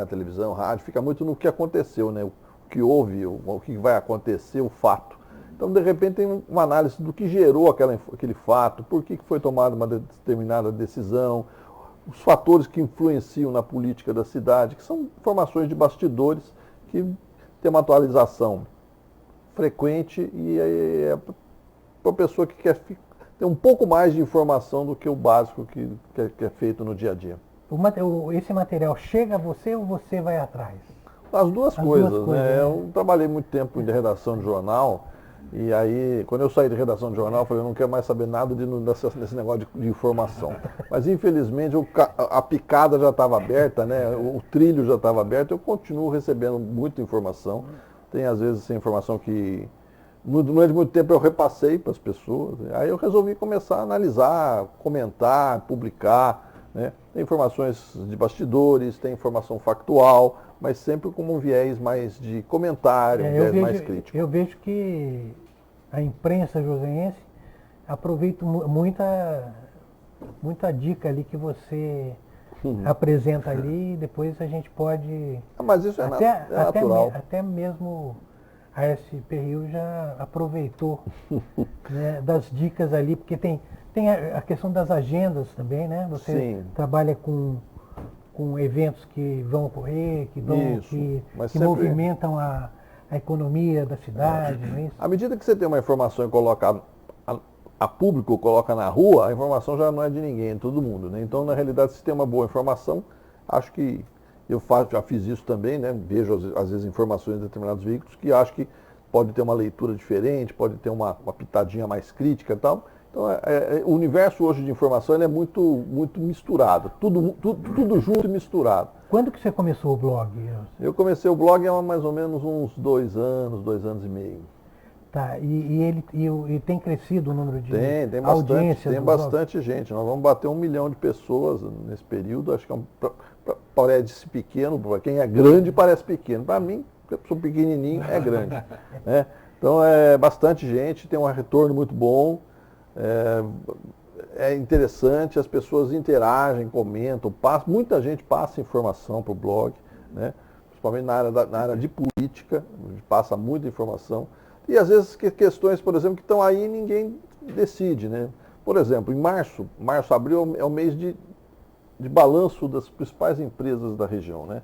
[SPEAKER 4] a televisão, a rádio, fica muito no que aconteceu, né? O que houve, o que vai acontecer, o fato. Então, de repente, tem uma análise do que gerou aquele fato, por que foi tomada uma determinada decisão, os fatores que influenciam na política da cidade, que são informações de bastidores que tem uma atualização frequente e é para a pessoa que quer ter um pouco mais de informação do que o básico que é feito no dia a dia.
[SPEAKER 3] Esse material chega a você ou você vai atrás?
[SPEAKER 4] As duas coisas, né? Eu trabalhei muito tempo em redação de jornal. E aí, quando eu saí de redação de jornal, eu falei, eu não quero mais saber nada desse negócio de informação. Mas, infelizmente, a picada já estava aberta, né? O trilho já estava aberto, eu continuo recebendo muita informação. Tem, às vezes, informação que Durante muito tempo eu repassei para as pessoas, aí eu resolvi começar a analisar, comentar, publicar, né? Tem informações de bastidores, tem informação factual, mas sempre com um viés mais de comentário, um viés mais crítico.
[SPEAKER 3] Eu vejo que a imprensa joseense aproveita muita dica ali que você apresenta ali, e depois a gente pode...
[SPEAKER 4] Mas isso é natural.
[SPEAKER 3] Até mesmo a SP Rio já aproveitou né, das dicas ali, porque tem a questão das agendas também, né? Você trabalha com eventos que vão ocorrer, que movimentam a economia da cidade, não é isso?
[SPEAKER 4] À medida que você tem uma informação e coloca a público, coloca na rua, a informação já não é de ninguém, é de todo mundo, né? Então, na realidade, se tem uma boa informação, acho que já fiz isso também, né? Vejo às vezes informações de determinados veículos que acho que pode ter uma leitura diferente, pode ter uma pitadinha mais crítica e tal. Então, o universo hoje de informação ele é muito, muito misturado, tudo junto e misturado.
[SPEAKER 3] Quando que você começou o blog?
[SPEAKER 4] Eu comecei o blog há mais ou menos uns 2 anos e meio.
[SPEAKER 3] Tá, e tem crescido o número de
[SPEAKER 4] audiências? Tem bastante gente. Nós vamos bater 1 milhão de pessoas nesse período. Acho que parece pequeno, para quem é grande parece pequeno. Para mim, eu sou pequenininho, é grande. Né? Então é bastante gente, tem um retorno muito bom. É interessante, as pessoas interagem, comentam, muita gente passa informação para o blog, né? Principalmente na área de política, a gente passa muita informação. E às vezes questões, por exemplo, que estão aí e ninguém decide, né? Por exemplo, em março, abril é o mês de balanço das principais empresas da região, né?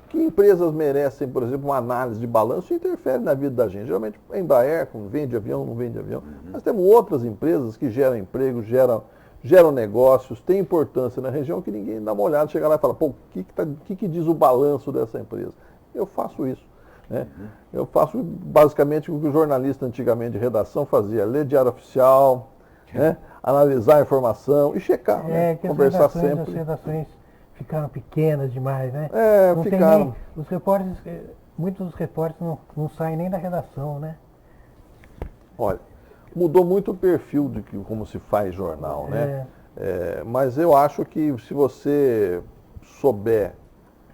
[SPEAKER 4] Que empresas merecem, por exemplo, uma análise de balanço e interfere na vida da gente? Geralmente a Embraer, vende avião, não vende avião. Nós temos outras empresas que geram emprego, geram negócios, têm importância na região que ninguém dá uma olhada, chega lá e fala, pô, o que diz o balanço dessa empresa? Eu faço isso. Né? Eu faço basicamente o que o jornalista antigamente de redação fazia, ler diário oficial, né? Analisar a informação e checar, né? Conversar sempre.
[SPEAKER 3] As redações ficaram pequenas demais, né?
[SPEAKER 4] Ficaram.
[SPEAKER 3] Muitos dos repórteres não saem nem da redação, né?
[SPEAKER 4] Olha, mudou muito o perfil de como se faz jornal, né? Mas eu acho que se você souber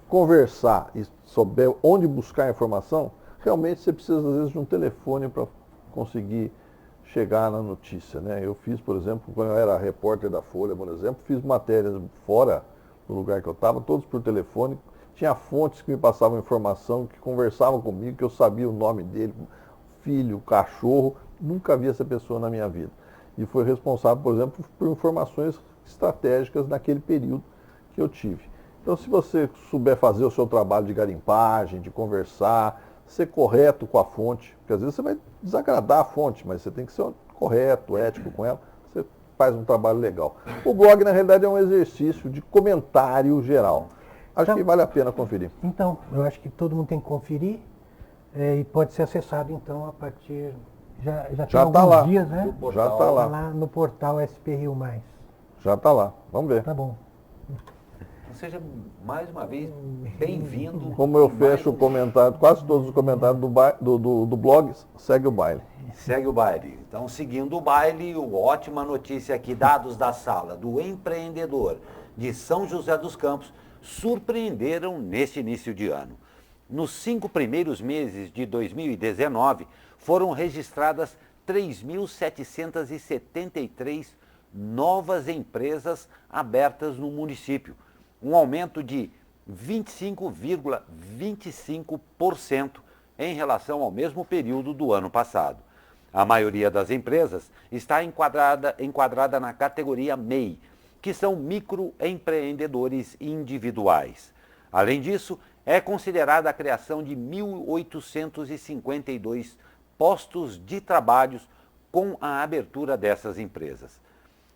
[SPEAKER 4] conversar e souber onde buscar a informação, realmente você precisa, às vezes, de um telefone para conseguir chegar na notícia, né? Eu fiz, por exemplo, quando eu era repórter da Folha, por exemplo, fiz matérias fora do lugar que eu estava, todos por telefone. Tinha fontes que me passavam informação, que conversavam comigo, que eu sabia o nome dele, filho, cachorro. Nunca vi essa pessoa na minha vida. E foi responsável, por exemplo, por informações estratégicas naquele período que eu tive. Então, se você souber fazer o seu trabalho de garimpagem, de conversar, ser correto com a fonte, porque às vezes você vai desagradar a fonte, mas você tem que ser correto, ético com ela, você faz um trabalho legal. O blog, na realidade, é um exercício de comentário geral. Acho que vale a pena conferir.
[SPEAKER 3] Então, eu acho que todo mundo tem que conferir e pode ser acessado, então, a partir... Já tem alguns dias, né?
[SPEAKER 4] Já está lá.
[SPEAKER 3] Lá no portal SP Rio Mais.
[SPEAKER 4] Já está lá. Vamos ver.
[SPEAKER 3] Tá bom.
[SPEAKER 2] Seja, mais uma vez, bem-vindo.
[SPEAKER 4] Como eu fecho o comentário, quase todos os comentários do blog, segue o baile.
[SPEAKER 2] Segue o baile. Então, seguindo o baile, ótima notícia aqui, dados da sala do empreendedor de São José dos Campos surpreenderam neste início de ano. Nos 5 primeiros meses de 2019, foram registradas 3.773 novas empresas abertas no município, um aumento de 25,25% em relação ao mesmo período do ano passado. A maioria das empresas está enquadrada na categoria MEI, que são microempreendedores individuais. Além disso, é considerada a criação de 1.852 postos de trabalho com a abertura dessas empresas.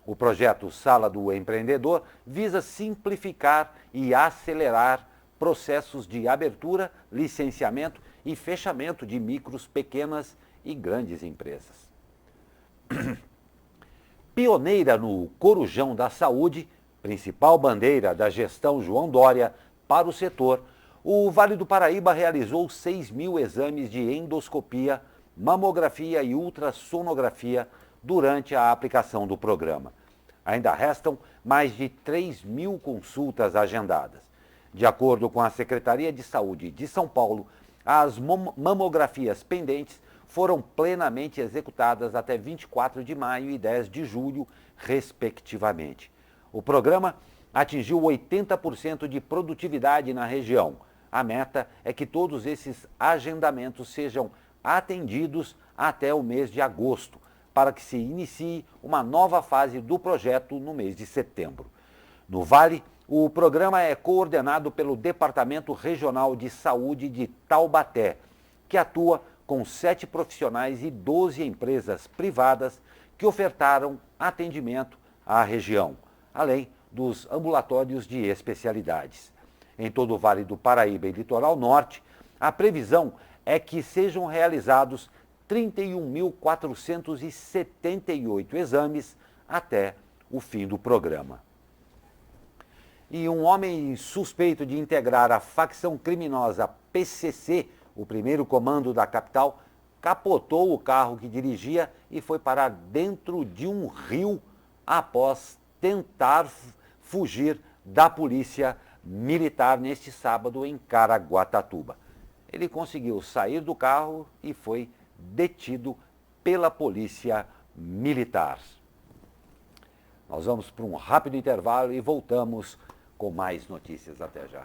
[SPEAKER 2] O projeto Sala do Empreendedor visa simplificar e acelerar processos de abertura, licenciamento e fechamento de micros, pequenas e grandes empresas. Pioneira no Corujão da Saúde, principal bandeira da gestão João Dória para o setor, o Vale do Paraíba realizou 6.000 exames de endoscopia mamografia e ultrassonografia durante a aplicação do programa. Ainda restam mais de 3.000 consultas agendadas. De acordo com a Secretaria de Saúde de São Paulo, as mamografias pendentes foram plenamente executadas até 24 de maio e 10 de julho, respectivamente. O programa atingiu 80% de produtividade na região. A meta é que todos esses agendamentos sejam atendidos até o mês de agosto, para que se inicie uma nova fase do projeto no mês de setembro. No Vale, o programa é coordenado pelo Departamento Regional de Saúde de Taubaté, que atua com 7 profissionais e 12 empresas privadas que ofertaram atendimento à região, além dos ambulatórios de especialidades. Em todo o Vale do Paraíba e Litoral Norte, a previsão é que sejam realizados 31.478 exames até o fim do programa. E um homem suspeito de integrar a facção criminosa PCC, o primeiro comando da capital, capotou o carro que dirigia e foi parar dentro de um rio após tentar fugir da polícia militar neste sábado em Caraguatatuba. Ele conseguiu sair do carro e foi detido pela polícia militar. Nós vamos para um rápido intervalo e voltamos com mais notícias. Até já.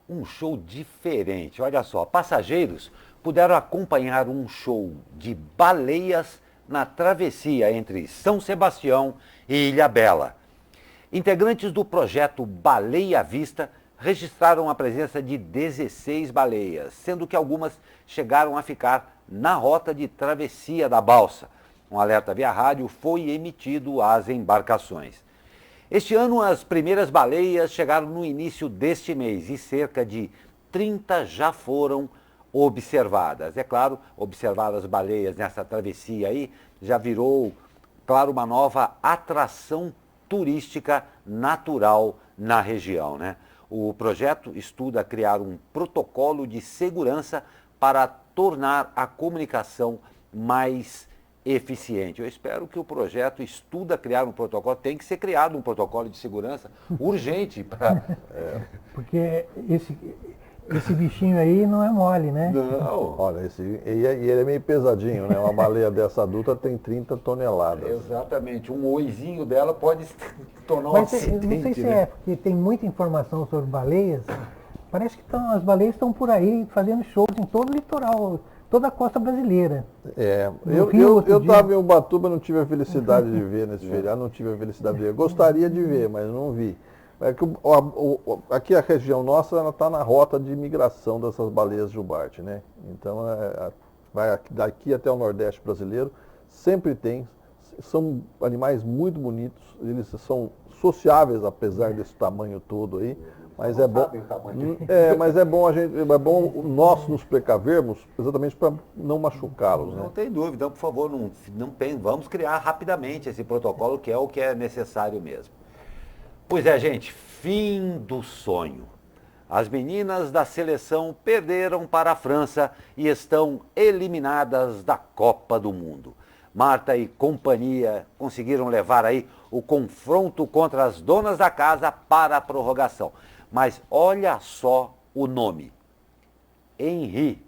[SPEAKER 2] Um show diferente. Olha só, passageiros puderam acompanhar um show de baleias na travessia entre São Sebastião e Ilhabela. Integrantes do projeto Baleia à Vista registraram a presença de 16 baleias, sendo que algumas chegaram a ficar na rota de travessia da balsa. Um alerta via rádio foi emitido às embarcações. Este ano, as primeiras baleias chegaram no início deste mês e cerca de 30 já foram observadas. É claro, observar as baleias nessa travessia aí já virou, claro, uma nova atração turística natural na região, né? O projeto estuda criar um protocolo de segurança para tornar a comunicação mais eficiente. Eu espero que o projeto estuda criar um protocolo, tem que ser criado um protocolo de segurança urgente.
[SPEAKER 3] Porque esse bichinho aí não é mole, né?
[SPEAKER 4] Não, olha, ele é meio pesadinho, né? Uma baleia dessa adulta tem 30 toneladas.
[SPEAKER 2] Exatamente, um oizinho dela pode tornar um
[SPEAKER 3] Mas
[SPEAKER 2] acidente.
[SPEAKER 3] não sei se
[SPEAKER 2] né?
[SPEAKER 3] é, porque tem muita informação sobre baleias. Parece que as baleias estão por aí fazendo shows em todo o litoral, toda a costa brasileira.
[SPEAKER 4] Eu estava em Ubatuba, não tive a felicidade de ver nesse feriado, não tive a felicidade de ver. Gostaria de ver, mas não vi. É que aqui a região nossa está na rota de migração dessas baleias jubarte, né? Então, vai daqui até o Nordeste brasileiro, sempre tem. São animais muito bonitos, eles são sociáveis, apesar desse tamanho todo aí. Mas é bom, nós nos precavermos exatamente para não machucá-los, né?
[SPEAKER 2] Não tem dúvida, então, por favor, vamos criar rapidamente esse protocolo, que é o que é necessário mesmo. Pois é, gente, fim do sonho. As meninas da seleção perderam para a França e estão eliminadas da Copa do Mundo. Marta e companhia conseguiram levar aí o confronto contra as donas da casa para a prorrogação. Mas olha só o nome. Henry.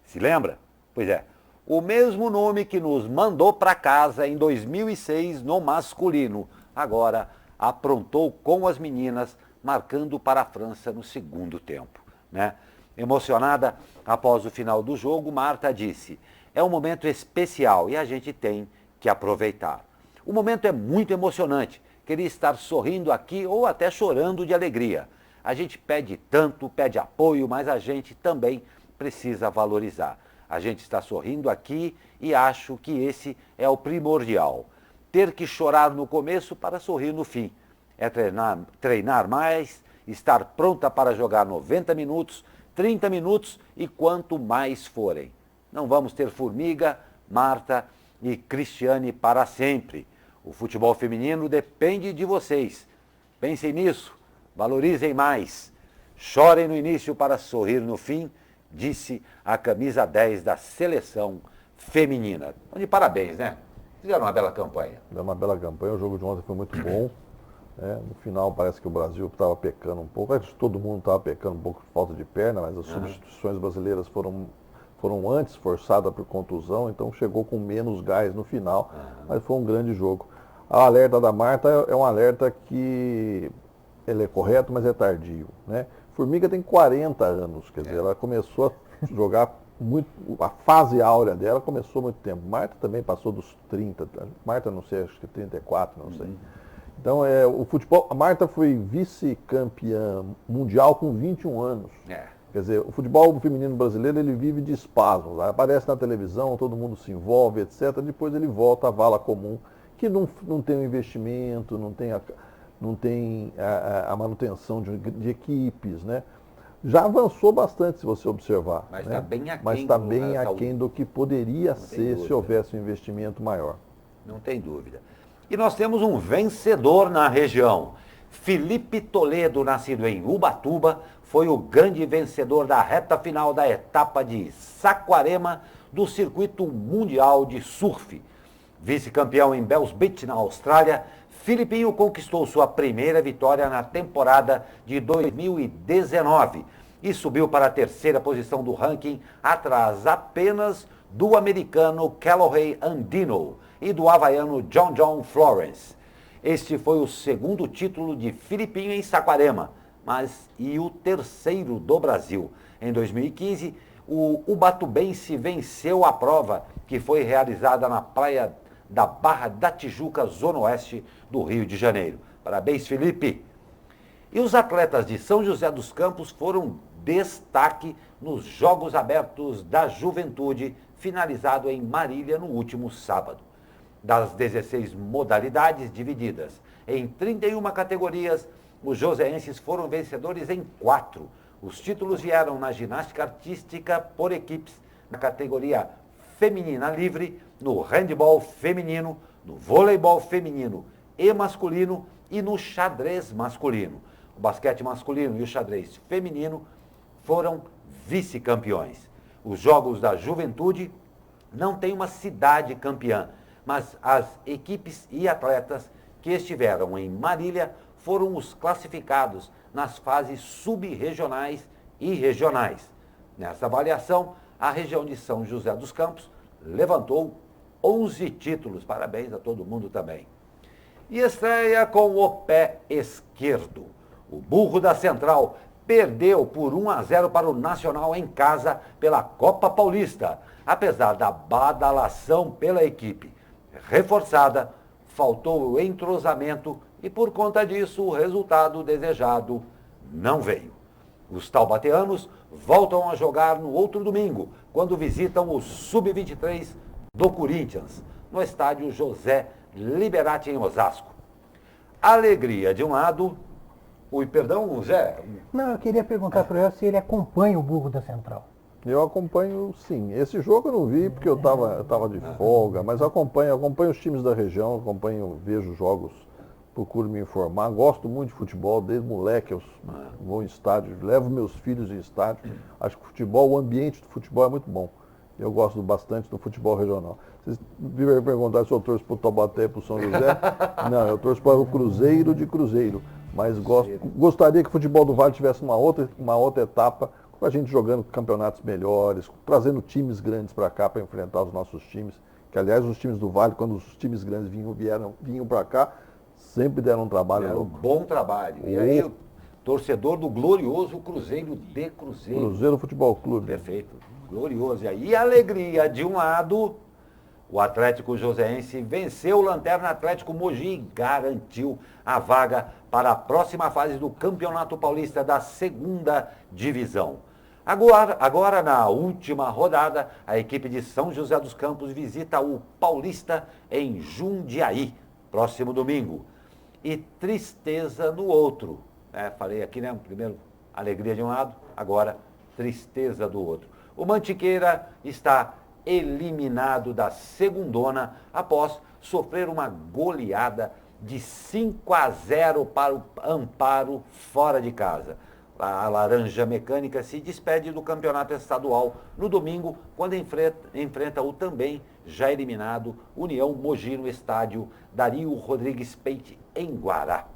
[SPEAKER 2] Se lembra? Pois é. O mesmo nome que nos mandou para casa em 2006 no masculino. Agora aprontou com as meninas, marcando para a França no segundo tempo, né? Emocionada após o final do jogo, Marta disse: é um momento especial e a gente tem que aproveitar. O momento é muito emocionante. Queria estar sorrindo aqui ou até chorando de alegria. A gente pede tanto, pede apoio, mas a gente também precisa valorizar. A gente está sorrindo aqui e acho que esse é o primordial. Ter que chorar no começo para sorrir no fim. É treinar mais, estar pronta para jogar 90 minutos, 30 minutos e quanto mais forem. Não vamos ter formiga, Marta, e Cristiane para sempre. O futebol feminino depende de vocês. Pensem nisso, valorizem mais. Chorem no início para sorrir no fim, disse a camisa 10 da seleção feminina. Então, de parabéns, né? Fizeram uma bela campanha.
[SPEAKER 4] Fizeram uma bela campanha, o jogo de ontem foi muito bom. No final parece que o Brasil estava pecando um pouco, acho que todo mundo estava pecando um pouco de falta de perna, mas as substituições brasileiras foram antes forçadas por contusão, então chegou com menos gás no final, mas foi um grande jogo. O alerta da Marta é um alerta que ele é correto, mas é tardio, né? Formiga tem 40 anos, quer dizer, ela começou a jogar muito, a fase áurea dela começou há muito tempo. Marta também passou dos 30, Marta não sei, acho que 34, não sei. Então, o futebol, a Marta foi vice-campeã mundial com 21 anos. Quer dizer, o futebol feminino brasileiro, ele vive de espasmos. Aparece na televisão, todo mundo se envolve, etc. Depois ele volta à vala comum, que não tem um investimento, não tem a manutenção de equipes, né? Já avançou bastante, se você observar.
[SPEAKER 2] Mas está bem aquém,
[SPEAKER 4] mas está bem aquém do que poderia ser se houvesse um investimento maior.
[SPEAKER 2] Não tem dúvida. E nós temos um vencedor na região. Felipe Toledo, nascido em Ubatuba, foi o grande vencedor da reta final da etapa de Saquarema do Circuito Mundial de Surf. Vice-campeão em Bells Beach, na Austrália, Filipinho conquistou sua primeira vitória na temporada de 2019 e subiu para a terceira posição do ranking, atrás apenas do americano Callaway Andino e do havaiano John Florence. Este foi o segundo título de Filipinho em Saquarema, mas e o terceiro do Brasil. Em 2015, o ubatubense venceu a prova, que foi realizada na praia da Barra da Tijuca, zona oeste do Rio de Janeiro. Parabéns, Felipe! E os atletas de São José dos Campos foram destaque nos Jogos Abertos da Juventude, finalizado em Marília no último sábado. Das 16 modalidades divididas em 31 categorias, os joseenses foram vencedores em 4. Os títulos vieram na ginástica artística por equipes, na categoria feminina livre, no handebol feminino, no voleibol feminino e masculino e no xadrez masculino. O basquete masculino e o xadrez feminino foram vice-campeões. Os Jogos da Juventude não têm uma cidade campeã, mas as equipes e atletas que estiveram em Marília foram os classificados nas fases sub-regionais e regionais. Nessa avaliação, a região de São José dos Campos levantou 11 títulos. Parabéns a todo mundo também. E estreia com o pé esquerdo. O Burro da Central perdeu por 1-0 para o Nacional em casa pela Copa Paulista. Apesar da badalação pela equipe reforçada, faltou o entrosamento e, por conta disso, o resultado desejado não veio. Os taubateanos voltam a jogar no outro domingo, quando visitam o Sub-23 do Corinthians, no estádio José Liberati, em Osasco. Alegria de um lado... Perdão, Zé?
[SPEAKER 3] Não, eu queria perguntar para ele se ele acompanha o Burro da Central.
[SPEAKER 4] Eu acompanho, sim. Esse jogo eu não vi porque eu estava de folga, mas acompanho os times da região, vejo jogos, procuro me informar. Gosto muito de futebol, desde moleque eu vou em estádio, levo meus filhos em estádio. Acho que o ambiente do futebol é muito bom. Eu gosto bastante do futebol regional. Vocês me perguntaram se eu torço para o Taubaté e para o São José. Não, eu torço para o Cruzeiro de Cruzeiro. Mas gostaria que o futebol do Vale tivesse uma outra etapa, com a gente jogando campeonatos melhores, trazendo times grandes para cá para enfrentar os nossos times. Que, aliás, os times do Vale, quando os times grandes vinham para cá, sempre deram um trabalho.
[SPEAKER 2] Era um bom trabalho. E aí, o torcedor do glorioso Cruzeiro de Cruzeiro.
[SPEAKER 4] Cruzeiro Futebol Clube.
[SPEAKER 2] Perfeito. Glorioso. E a alegria de um lado, o Atlético Joseense venceu o Lanterna Atlético Mogi e garantiu a vaga para a próxima fase do Campeonato Paulista da segunda divisão. Agora, na última rodada, a equipe de São José dos Campos visita o Paulista em Jundiaí, próximo domingo. E tristeza no outro. Falei aqui, né? Primeiro, alegria de um lado, agora, tristeza do outro. O Mantiqueira está eliminado da segundona após sofrer uma goleada de 5-0 para o Amparo fora de casa. A Laranja Mecânica se despede do campeonato estadual no domingo, quando enfrenta o também já eliminado União Mogi no estádio Dario Rodrigues Peite, em Guará.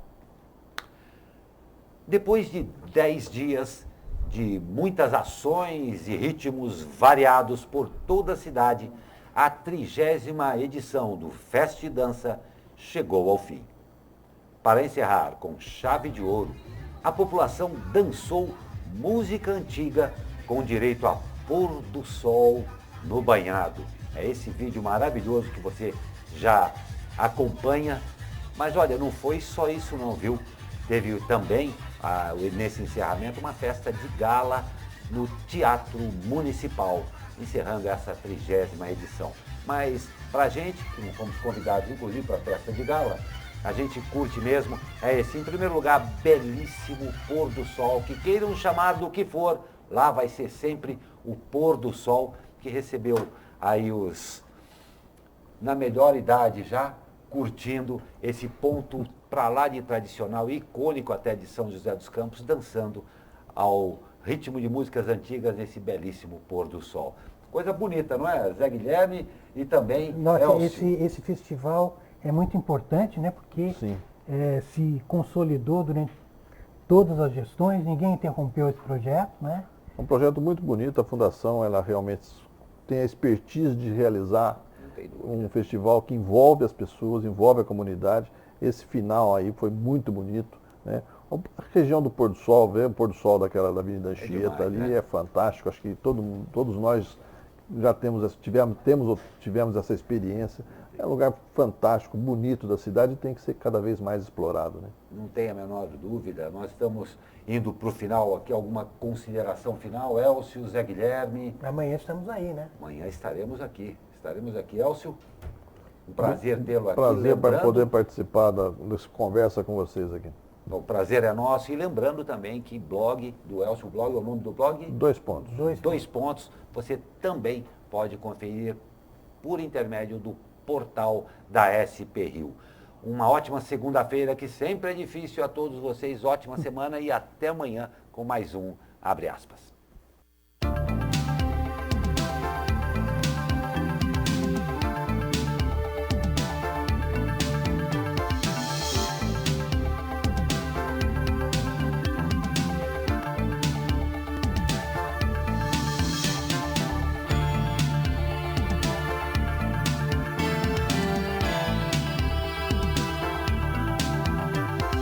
[SPEAKER 2] Depois de 10 dias de muitas ações e ritmos variados por toda a cidade, a 30ª edição do Fest Dança chegou ao fim. Para encerrar com chave de ouro, a população dançou música antiga com direito a pôr do sol no banhado. É esse vídeo maravilhoso que você já acompanha. Mas olha, não foi só isso não, viu? Teve também, nesse encerramento, uma festa de gala no Teatro Municipal, encerrando essa 30ª edição. Mas pra gente, que não fomos convidados inclusive para a festa de gala, a gente curte mesmo, é esse, em primeiro lugar, belíssimo pôr do sol, que queiram chamar do que for, lá vai ser sempre o pôr do sol, que recebeu aí na melhor idade já, curtindo esse ponto para lá de tradicional, icônico até de São José dos Campos, dançando ao ritmo de músicas antigas nesse belíssimo pôr do sol. Coisa bonita, não é? Zé Guilherme e também
[SPEAKER 3] Nossa, esse festival é muito importante, né? Porque se consolidou durante todas as gestões, ninguém interrompeu esse projeto, né?
[SPEAKER 4] É um projeto muito bonito, a Fundação ela realmente tem a expertise de realizar um festival que envolve as pessoas, envolve a comunidade. Esse final aí foi muito bonito, né? A região do Pôr do Sol, ver o Pôr do Sol da Avenida Anchieta ali, né? É fantástico. Acho que todos nós já tivemos essa experiência. É um lugar fantástico, bonito da cidade e tem que ser cada vez mais explorado, né?
[SPEAKER 2] Não tem a menor dúvida. Nós estamos indo para o final aqui. Alguma consideração final? Elcio, Zé Guilherme?
[SPEAKER 3] Amanhã estamos aí, né?
[SPEAKER 2] Amanhã estaremos aqui. Elcio, um prazer tê-lo aqui.
[SPEAKER 4] Prazer para poder participar dessa conversa com vocês aqui.
[SPEAKER 2] O prazer é nosso. E lembrando também que blog do Elcio, o nome do blog?
[SPEAKER 4] 2 pontos.
[SPEAKER 2] 2 pontos. Você também pode conferir por intermédio do portal da SP Rio. Uma ótima segunda-feira, que sempre é difícil a todos vocês. Ótima semana e até amanhã com mais um Abre Aspas.